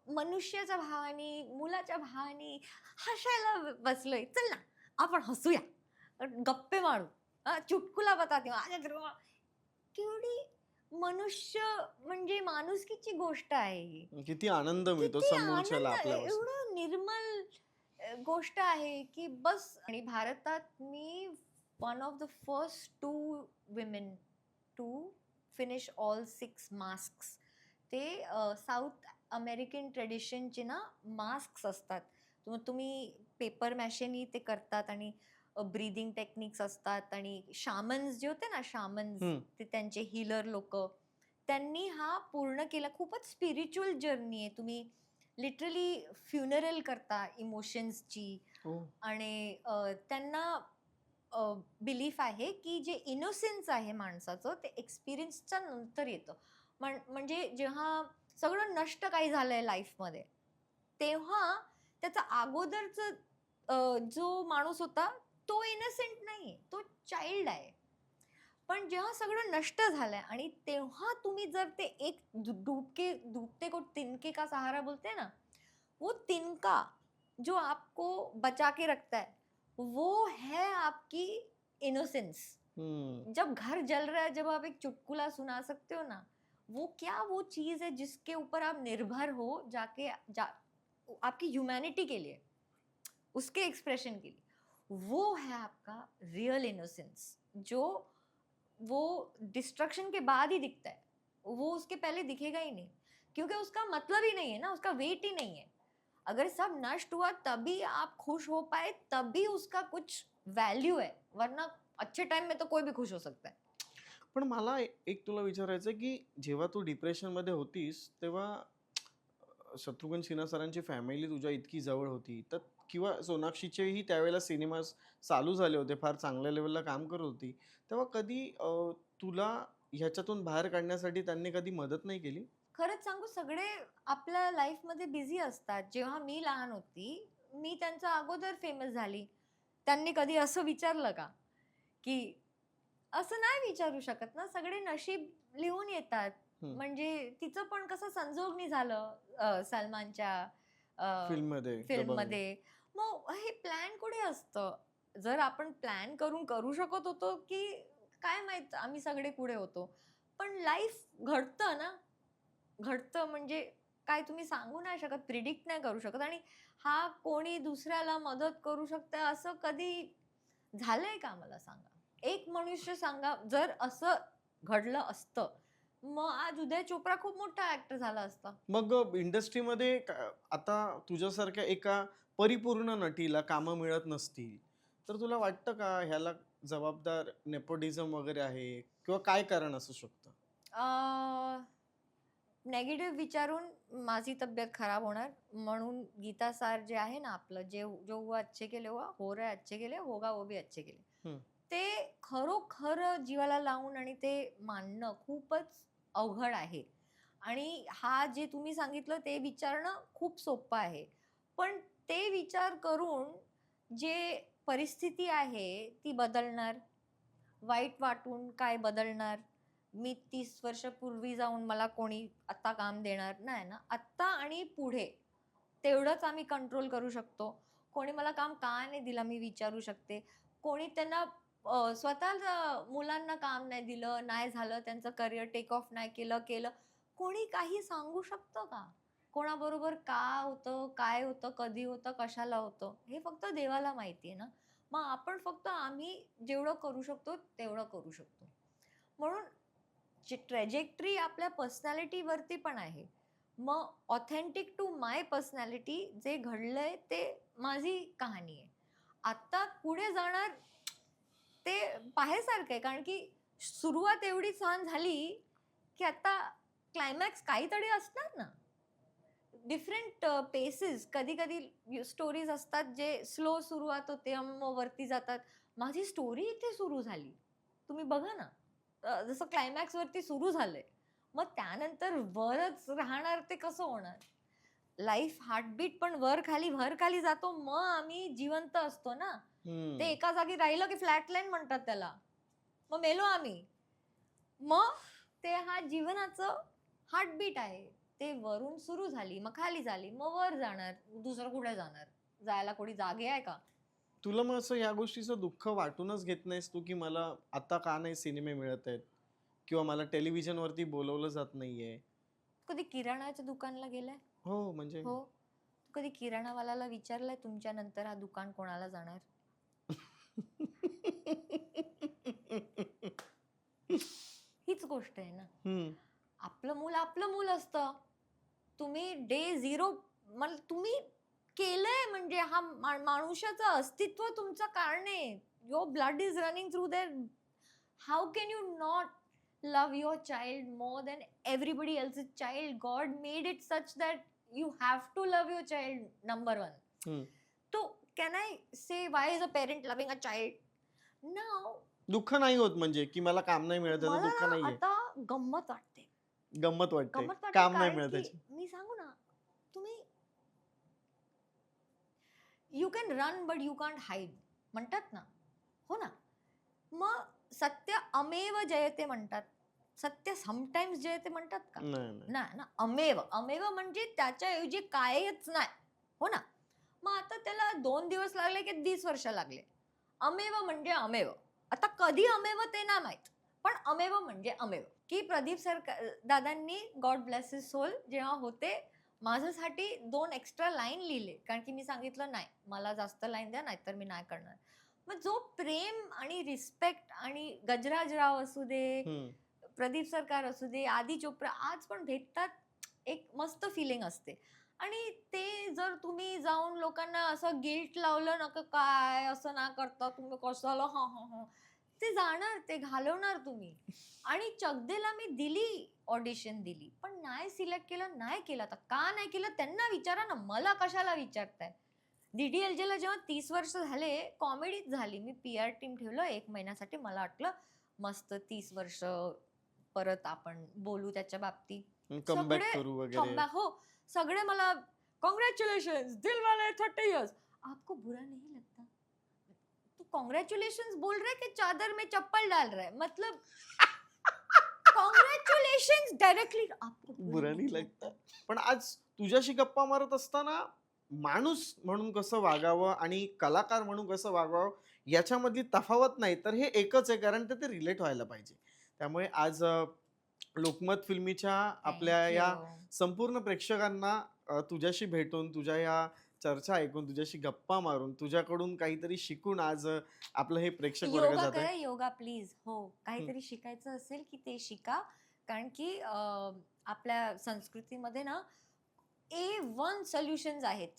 मनुष्याच्या भावानी, मुलाच्या भावानी हसायला बसलोय. चल ना आपण हसूया, गप्पे मारू, चुटकुला बताती हूँ. केवढी मनुष्य म्हणजे माणुसकीची गोष्ट आहे ही. किती आनंद मिळतो किती समोरच्याला आनंद, आपल्यापासून. एवढं निर्मल गोष्ट आहे की बस. आणि भारतात मी one of the first 2 women to finish all 6 masks. ते साऊथ अमेरिकन ट्रेडिशनचे ना मास्क्स असतात. तुम्ही पेपर मॅशेनी ते करतात आणि ब्रीदिंग टेक्निक्स असतात. आणि शामन्स जे होते ना, शामन्स, हम्म. ते त्यांचे हीलर लोक, त्यांनी हा पूर्ण केला. खूपच स्पिरिच्युअल जर्नी आहे. तुम्ही लिटरली फ्युनरल करता इमोशन्सची. हो. आणि त्यांना बिलीफ आहे की जे इनोसेन्स आहे माणसाचं, ते एक्सपिरियन्सच्या नंतर येतं. म्हणजे जेव्हा सगळं नष्ट काही झालंय लाईफमध्ये, तेव्हा त्याचा अगोदरचं जो माणूस होता तो इनोसेंट नाही, तो चाइल्ड आहे. पण जेव्हा सगळं नष्ट झालंय आणि तेव्हा तुम्ही जर ते एक डूबते को तिनके का सहारा बोलते हैं ना, वो तिनका जो आपको बचा के रखता है, वो है आपकी इनोसेंस. हम्म. जब घर जल रहा है, जब आप एक चुटकुला सुना सकते हो ना, वो क्या वो चीज है जिसके ऊपर आप निर्भर हो आपकी ह्यूमैनिटी के लिए, उसके एक्सप्रेशन के लिए, वो है आपका रियल इनोसेंस, जो वो डिस्ट्रक्शन के बाद ही दिखता है, वो उसके पहले दिखेगा ही नहीं, क्योंकि उसका मतलब ही नहीं है ना, उसका वेट ही नहीं है. अगर सब नष्ट हुआ तभी आप खुश हो पाए, तभी उसका कुछ वैल्यू है, वरना अच्छे टाइम में तो कोई भी खुश हो सकता है. पण मला एक तुला विचारायचं की जेव्हा तू डिप्रेशन मध्ये होतीस तेव्हा शत्रुघ्न सिन्हा सरांची फॅमिली तुझ्या इतकी जवळ होती, तर किंवा सोनाक्षीचेही त्यावेळेला सिनेमास चालू झाले होते, फार चांगल्या लेवलला काम करत होती, तेव्हा कधी तुला ह्याच्यातून बाहेर काढण्यासाठी त्यांनी कधी मदत नाही केली? खरंच सांगू, सगळे आपल्या लाईफमध्ये बिझी असतात. जेव्हा मी लहान होती, मी त्यांच्या अगोदर फेमस झाली. त्यांनी कधी असं विचारलं का, की असं नाही विचारू शकत ना, सगळे नशीब लिहून येतात. हम्म. म्हणजे तिचं पण कसं संजोगनी झालं सलमानच्या फिल्ममध्ये दबंग. फिल्ममध्ये. मग हे प्लॅन कुठे असतं? जर आपण प्लॅन करून करू शकत होतो, की काय माहित आम्ही सगळे पुढे होतो. पण लाईफ घडतं ना, घडतं म्हणजे काय तुम्ही सांगू नाही शकत, प्रिडिक्ट नाही करू शकत. आणि हा कोणी दुसऱ्याला मदत करू शकतं असं कधी झालंय का मला सांगा? एक मनुष्य सांगा, जर असं घडलं असतं, मग आज उदय चोप्रा खूप मोठा ऍक्टर झाला असता. मग इंडस्ट्रीमध्ये आता तुझ्यासारख्या एका परिपूर्ण नटीला कामं मिळत नसतील, तर तुला वाटतं का ह्याला जबाबदार नेपोटिझम वगैरे आहे, किंवा काय कारण असू शकतं? नेगेटिव्ह विचारून माझी तब्येत खराब होणार, म्हणून गीता सार जे आहे ना आपलं, जे जो हुआ अच्छे के लिए हुआ, हो रहा है अच्छे के लिए, होगा वो भी अच्छे के लिए, हम्म. ते खरोखर जीवाला लावून आणि ते मानणं खूपच अवघड आहे. आणि हा जे तुम्ही सांगितलं ते विचारणं खूप सोपं आहे. पण ते विचार करून जे परिस्थिती आहे ती बदलणार, वाईट वाटून काय बदलणार? मी 30 वर्षापूर्वी जाऊन मला कोणी आत्ता काम देणार नाही ना. आत्ता आणि पुढे तेवढंच आम्ही कंट्रोल करू शकतो. कोणी मला काम का नाही दिलं मी विचारू शकते. कोणी त्यांना स्वतः मुलांना काम नाही दिलं, नाही झालं, त्यांचं करिअर टेक ऑफ नाही केलं. कोणी काही सांगू शकतं का? कोणाबरोबर का होतं, काय होतं, कधी होतं, कशाला होतं? हे फक्त देवाला माहिती आहे ना. मग आपण फक्त आम्ही जेवढं करू शकतो तेवढं करू शकतो. म्हणून ट्रॅजेक्टरी आपल्या पर्सनॅलिटीवरती पण आहे. मग ऑथेंटिक टू माय पर्सनॅलिटी जे घडलंय ते माझी कहाणी आहे. आता पुढे जाणार ते पाहायसारखं आहे, कारण की सुरुवात एवढी छान झाली की आता क्लायमॅक्स काहीतरी असणार ना. डिफरंट पेसेस, कधी कधी स्टोरीज असतात जे स्लो सुरुवात होते मग वरती जातात. माझी स्टोरी इथे सुरू झाली, तुम्ही बघा ना. जसं क्लायमॅक्स वरती सुरू झालंय, मग त्यानंतर वरच राहणार ते कसं होणार. लाईफ हार्टबीट पण वर खाली जातो, मग आम्ही जिवंत असतो ना. ते एका जागी राहिलं की फ्लॅटलाईन म्हणतात त्याला, मग मेलो आम्ही. मग ते हा जीवनाचं हार्टबीट आहे. ते वरून सुरू झाली, मग खाली झाली, मग वर जाणार. दुसरं कुठे जाणार? जायला कोणी जागे आहे का? तुला मग असं या गोष्टीचं दुःख वाटूनच घेत नाहीस तू, की मला आता का नाही सिनेमे मिळत आहेत, किंवा मला टेलिव्हिजन वरती बोलवलं जात नाहीये? कधी किराणाच्या दुकानला गेलाय? हो म्हणजे हो. कधी किराणावाल्याला विचारलंय तुमच्या नंतर हा दुकान कोणाला जाणार? हीच गोष्ट आहे ना. हम्म. आपलं मूल असतं. तुम्ही डे 0 तुम्ही केलंय, म्हणजे हा माणुष्याचं अस्तित्व तुमचं कारण आहे. Your blood is running through there. How can you not love your child more than everybody else's child? God made it such that you have to love your child, number one. हम्म. So can I say, why is a parent loving a child? Now दुःख नाही होत म्हणजे की मला काम नाही मिळत त्याचं मला दुःख ना नाहीये, आता गंमत वाटते. गंमत वाटते गंमत वाटते काम नाही कारण मिळत की त्याची. मी सांगू ना, तुम्ही you can run but you can't hide म्हणतात ना, हो ना. मग सत्य अमेव जयते म्हणतात. सत्य समटाइम्स जयते म्हणतात का? नाही नाही. नाही ना. अमेव अमेव म्हणजे त्याच्याऐवजी कायच नाही, हो ना. मग आता त्याला 2 दिवस लागले की 20 वर्ष लागले. अमेव म्हणजे अमेव. आता कधी अमेव ते नाही माहित, पण अमेव म्हणजे अमेव. की प्रदीप सर दादांनी, गॉड ब्लेस हिज सोल, जेव्हा होते माझ्यासाठी 2 एक्स्ट्रा लाईन लिहिले, कारण की मी सांगितलं नाही मला जास्त लाईन द्या नाहीतर मी नाही करणार. मग जो प्रेम आणि रिस्पेक्ट, आणि गजराज राव असू दे, हम्म. प्रदीप सरकार असू दे, आदी चोप्रा आज पण भेटतात, एक मस्त फिलिंग असते. आणि ते जर तुम्ही जाऊन लोकांना असं गिल्ट लावलं ना, की काय असं ना करता तुम्ही, कशाला हा हा हा, ते जाणार, ते घालवणार तुम्ही. आणि चकदेला मी दिली, ऑडिशन दिली, पण नाही सिलेक्ट केलं, नाही केलं. आता का नाही केलं त्यांना विचारा ना, मला कशाला विचारताय. DDLJला जेव्हा 30 वर्ष झाले, कॉमेडीच झाली. मी PR टीम ठेवलं 1 महिन्यासाठी. मला वाटलं मस्त 30 वर्ष परत आपण बोलू त्याच्या बाबतीत. कमबॅक सगळे करू वगैरे. कमबॅक, हो. सगळे मला कॉंग्रॅच्युलेशन्स दिलवाले 30 इयर्स. आपको बुरा नहीं लगता? तू कॉंग्रॅच्युलेशन्स बोल रहा है कि चादर में चप्पल डाल रहा है? मतलब कॉंग्रॅच्युलेशन्स डायरेक्टली. आपको बुरा नाही लगता. पण आज तुझ्याशी गप्पा मारत असताना माणूस म्हणून कसं वागावं आणि कलाकार म्हणून कसं वागावं याच्यामधली तफावत नाही, तर हे एकच आहे, कारण ते रिलेट व्हायला पाहिजे. त्यामुळे आज लोकमत फिल्मीच्या आपल्या या संपूर्ण प्रेक्षकांना तुझ्याशी भेटून, तुझ्या या चर्चा ऐकून, तुझ्याशी गप्पा मारून, तुझ्याकडून काहीतरी शिकून आज आपलं हे प्रेक्षक वर्ग योगा जात करा, आहे. योगा प्लीज. हो, काहीतरी शिकायचं असेल की ते शिका, कारण की आपल्या संस्कृतीमध्ये ना A1 सॉल्यूशंस आहेत.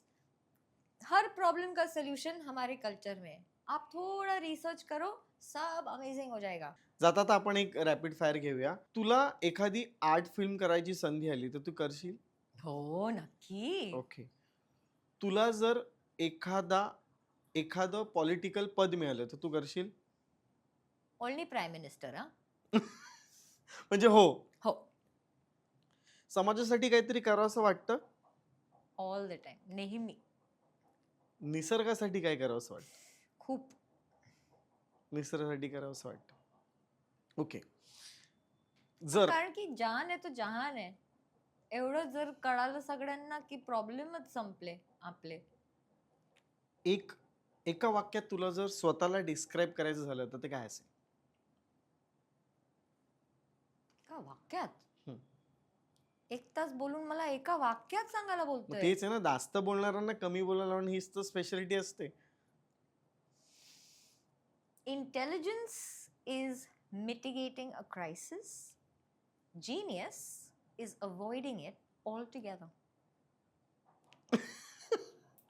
हर प्रॉब्लम का सॉल्यूशन हमारे कल्चर में है. आप थोड़ा रिसर्च करो, सब अमेजिंग हो जाएगा. जाता आता आपण एक रॅपिड फायर घेऊया. तुला एखादी आर्ट फिल्म करायची संधी आली तर तू करशील? हो, नक्की. ओके. तुला जर एखादं पॉलिटिकल पद मिळालं तर तू करशील? Only prime minister. हा, म्हणजे हो, हो, समाजासाठी काहीतरी करावं असं वाटतं? ऑल द टाइम, नेहमी. निसर्गासाठी काय करावं असं वाटतं? खूप. निसर्गासाठी करावं असं वाटतं. ओके. जर कारण की जान आहे तो जहान आहे. एवढं जर कळालं सगळ्यांना की प्रॉब्लेमच संपले आपले. एका वाक्यात तुला जर स्वतःला डिस्क्राईब करायचं झालं तर ते काय असेल? एका वाक्यात? हम्म. 1 तास बोलून मला एका वाक्यात सांगायला मग बोलतोय? तेच आहे ना, जास्त बोलणाऱ्यांना कमी बोलायला लावणं हीच तर स्पेशालिटी असते. Intelligence is mitigating a crisis. Genius is avoiding it all together.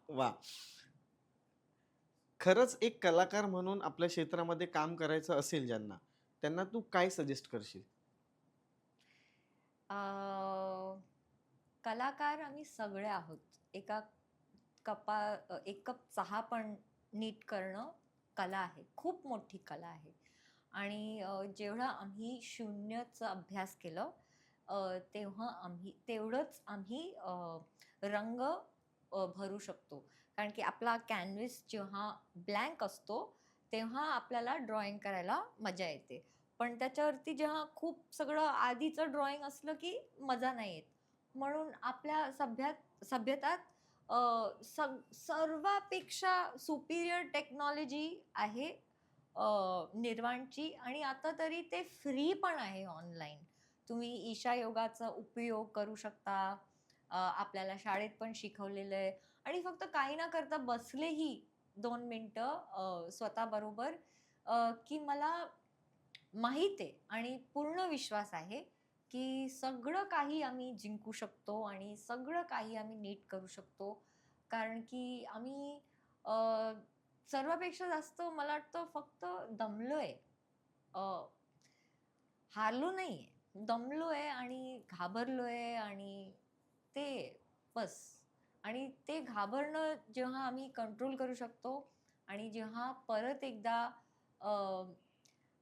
वा. खरंच एक कलाकार म्हणून आपल्या क्षेत्रामध्ये काम करायचं असेल ज्यांना, त्यांना तू काय सजेस्ट करशील? कलाकार आम्ही सगळे आहोत. एक कप चहा पण नीट करणं कला आहे, खूप मोठी कला आहे. आणि जेवढा आम्ही शून्यचा अभ्यास केलं, तेवढंच आम्ही रंग भरू शकतो. कारण की आपला कॅनव्हास जेव्हा ब्लँक असतो तेव्हा आपल्याला ड्रॉइंग करायला मजा येते. पण त्याच्यावरती जेव्हा खूप सगळं आधीचं ड्रॉइंग असलं की मजा नाही येत. म्हणून आपल्या सभ्यतात सर्वापेक्षा सुपिरियर टेक्नॉलॉजी आहे निर्वाणची. आणि आता तरी ते फ्री पण आहे ऑनलाईन. तुम्ही ईशा योगाचा उपयोग करू शकता. आपल्याला शाळेत पण शिकवलेलं आहे. आणि फक्त काही ना करता बसलेही 2 मिनिटं स्वतःबरोबर, की मला माहीत आहे आणि पूर्ण विश्वास आहे की सगळं काही आम्ही जिंकू शकतो आणि सगळं काही आम्ही नीट करू शकतो. कारण की आम्ही सर्वापेक्षा जास्त मला वाटतं फक्त दमलोय. हारलो नाहीये. दमलोय आणि घाबरलोय आणि ते बस. आणि ते घाबरणं जेव्हा आम्ही कंट्रोल करू शकतो आणि जेव्हा परत एकदा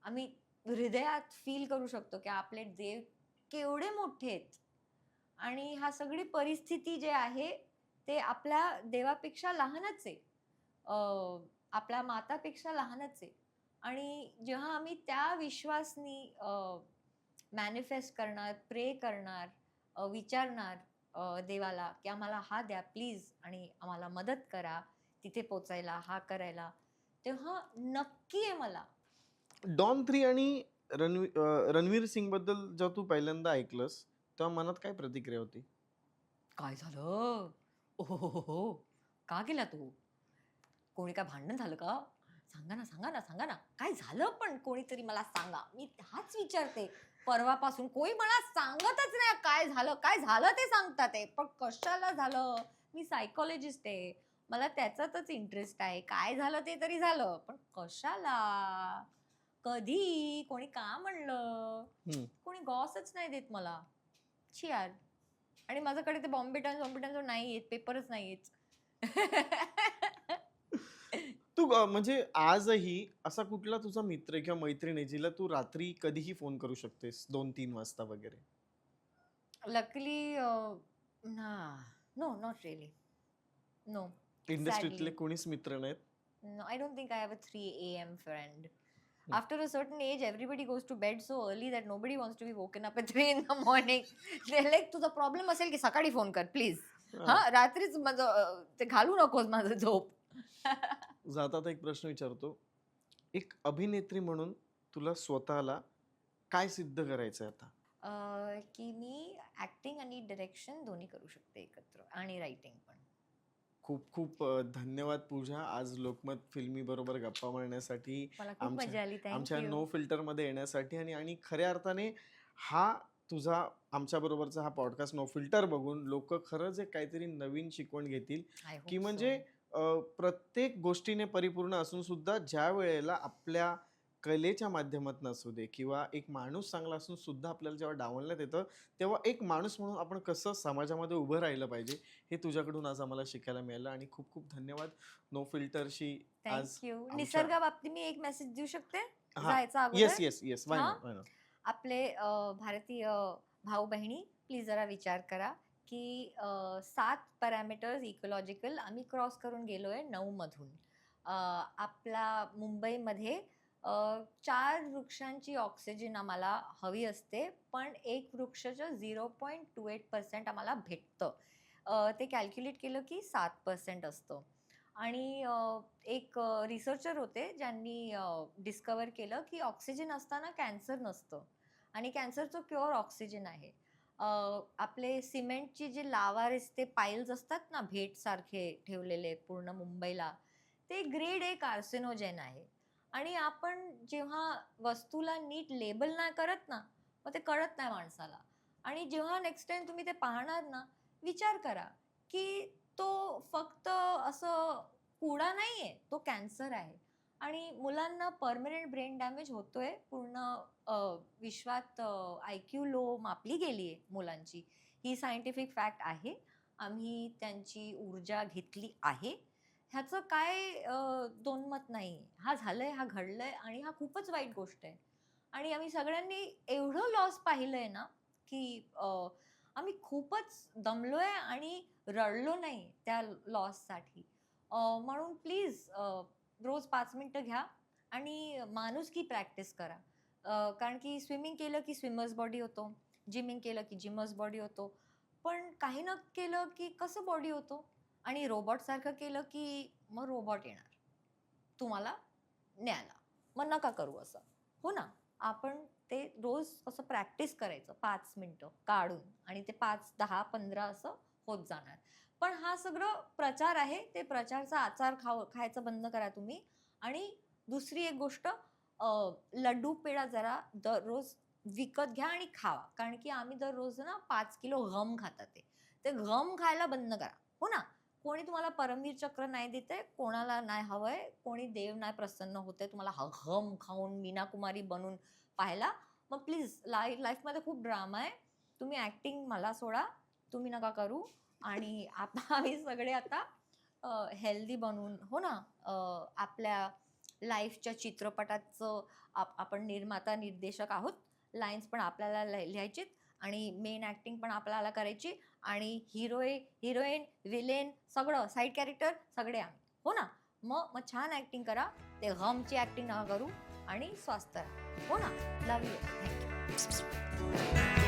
आम्ही हृदयात फील करू शकतो की आपले देव केवढे मोठे आहेत आणि हा सगळी परिस्थिती जे आहे ते आपल्या देवापेक्षा लहानच आहे. आपल्या मातापेक्षा लहानच आहे. आणि जेव्हा आम्ही त्या विश्वासनी मॅनिफेस्ट करणार, प्रे करणार, विचारणार देवाला की आम्हाला हा द्या प्लीज आणि आम्हाला मदत करा तिथे पोचायला, हा करायला, तेव्हा नक्की आहे मला. डॉन 3 आणि रणवीर सिंग बद्दल जेव्हा तू पहिल्यांदा ऐकलंस, तेव्हा मनात काय प्रतिक्रिया होती? काय झालं? ओहो, का गेला तू? कोणी काय भांडण झालं का? सांगा ना, सांगा ना, सांगा ना. काय झालं पण? कोणीतरी मला सांगा. मी हाच विचारते. परवापासून कोणी मला सांगतच नाही काय झालं? काय झालं ते सांगतात आहे. पण कशाला झालं? मी सायकॉलॉजिस्ट आहे. मला त्याच्यातच इंटरेस्ट आहे. काय झालं ते तरी झालं. पण कशाला? कधी? कोणी का म्हणलं? हम्म. कोणी गॉसच नाही देत मला. छी यार. आणि माझ्याकडे ते बॉम्बे टाइम्स नाही येत, पेपरच नाही येत. तू म्हणजे आजही असा कुठला तुझा मित्र किंवा मैत्रीण आहे जिला तू रात्री कधीही फोन करू शकतेस 2-3 वाजता वगैरे? Luckily no, not really. No, इंडस्ट्रीतले सॅडली. कोणीच मित्र नाहीत? No, I don't think I have a 3 a.m. friend. Hmm. After a certain age, everybody goes to bed so early that nobody wants to be woken up at 3 in the morning. They're like, तुझा problem असेल की सकाळी phone कर please. हा. हा, रात्रीच माझं ते घालू नकोस माझं झोप. जाता आता एक प्रश्न विचारतो. एक अभिनेत्री म्हणून तुला स्वतःला काय सिद्ध करायचंय आता? की मी ऍक्टिंग आणि डिरेक्शन दोन्ही करू शकते एकत्र आणि रायटिंग पण. खूप खूप धन्यवाद पूजा, आज लोकमत फिल्मी बरोबर गप्पा मारण्यासाठी, मला खूप मजा आली. आमच्या थँक्यू. नो फिल्टर मध्ये येण्यासाठी आणि आणि खऱ्या अर्थाने हा तुझा आमच्या बरोबरचा हा पॉडकास्ट नो फिल्टर बघून लोक खरंच एक काहीतरी नवीन शिकवण घेतील आय की होप म्हणजे प्रत्येक गोष्टीने परिपूर्ण असून सुद्धा ज्या वेळेला आपल्या कलेच्या माध्यमातून असू दे किंवा एक माणूस चांगला असून सुद्धा आपल्याला जेव्हा डावलण्यात येतं तेव्हा एक माणूस म्हणून आपण कसं समाजामध्ये उभं राहिलं पाहिजे हे तुझ्याकडून आज आम्हाला शिकायला मिळालं. आणि खूप खूप धन्यवाद नो फिल्टरशी आज. थँक्यू. निसर्गाबाबतीत मी एक मेसेज देऊ शकते जायचा येस अगोदर? येस येस वाय हा? Not why not. आपले भारतीय भाऊ बहिणी प्लीज जरा विचार करा की 7 पॅरामीटर्स इकोलॉजिकल आम्ही क्रॉस करून गेलोय 9 मधून. आपला मुंबईमध्ये 4 वृक्षांची ऑक्सिजन आम्हाला हवी असते, पण एक वृक्षाचं 0.28% आम्हाला भेटतं. ते कॅल्क्युलेट केलं की 7% असतं. आणि एक रिसर्चर होते ज्यांनी डिस्कवर केलं की ऑक्सिजन असताना कॅन्सर नसतं आणि कॅन्सरचं क्युअर ऑक्सिजन आहे. आपले सिमेंटची जी लावारिस ते पाईल्स असतात ना भेटसारखे ठेवलेले पूर्ण मुंबईला, ते ग्रेड A कार्सिनोजेन आहे. आणि आपण जेव्हा वस्तूला नीट लेबल नाही करत ना, मग ते कळत नाही माणसाला. आणि जेव्हा नेक्स्ट टाइम तुम्ही ते पाहणार ना, विचार करा की तो फक्त असं कुडा नाहीये, तो कॅन्सर आहे. आणि मुलांना परमनंट ब्रेन डॅमेज होतोय. पूर्ण विश्वात IQ लो मापली गेली आहे मुलांची. ही सायंटिफिक फॅक्ट आहे. आम्ही त्यांची ऊर्जा घेतली आहे. ह्याचं काय दोनमत नाही. हा झालंय, हा घडलंय आणि हा खूपच वाईट गोष्ट आहे. आणि आम्ही सगळ्यांनी एवढं लॉस पाहिलंय ना, की आम्ही खूपच दमलोय आणि रडलो नाही त्या लॉससाठी. म्हणून प्लीज रोज 5 मिनिटं घ्या आणि माणुसकी प्रॅक्टिस करा. कारण की स्विमिंग केलं की स्विमर्स बॉडी होतो. जिमिंग केलं की जिमर्स बॉडी होतो. पण काही न केलं की कसं बॉडी होतो? आणि रोबॉटसारखं केलं की मग रोबॉट येणार तुम्हाला न्यायला. मग नका करू असं. हो ना? आपण ते रोज असं प्रॅक्टिस करायचं 5 मिनिटं काढून आणि ते 5, 10, 15 असं होत जाणार. पण हा सगळं प्रचार आहे. ते प्रचारचा आचार खायचं बंद करा तुम्ही. आणि दुसरी एक गोष्ट लड्डू पेढा जरा दररोज विकत घ्या आणि खावा. कारण की आम्ही दररोज ना 5 किलो गम खातात ते. ते गम खायला बंद करा. हो ना? कोणी तुम्हाला परमवीर चक्र नाही देतंय, कोणाला नाही हवंय, कोणी देव नाही प्रसन्न होतंय तुम्हाला गम खाऊन मीना कुमारी बनून पाहायला. मग प्लीज लाईफमध्ये खूप ड्रामा आहे. तुम्ही ॲक्टिंग मला सोडा. तुम्ही नका करू. आणि आम्ही सगळे आता हेल्दी बनून हो ना, आपल्या लाईफच्या चित्रपटाचं आपण निर्माता, निर्देशक आहोत. लाईन्स पण आपल्याला लिहायचीत आणि मेन ॲक्टिंग पण आपल्याला करायची आणि हिरोईन, विलेन सगळं साईड कॅरेक्टर सगळे आम्ही. हो ना? मग छान ॲक्टिंग करा. ते गमची ॲक्टिंग नका करू आणि स्वस्थ राहा. हो ना? Love you. Thank you.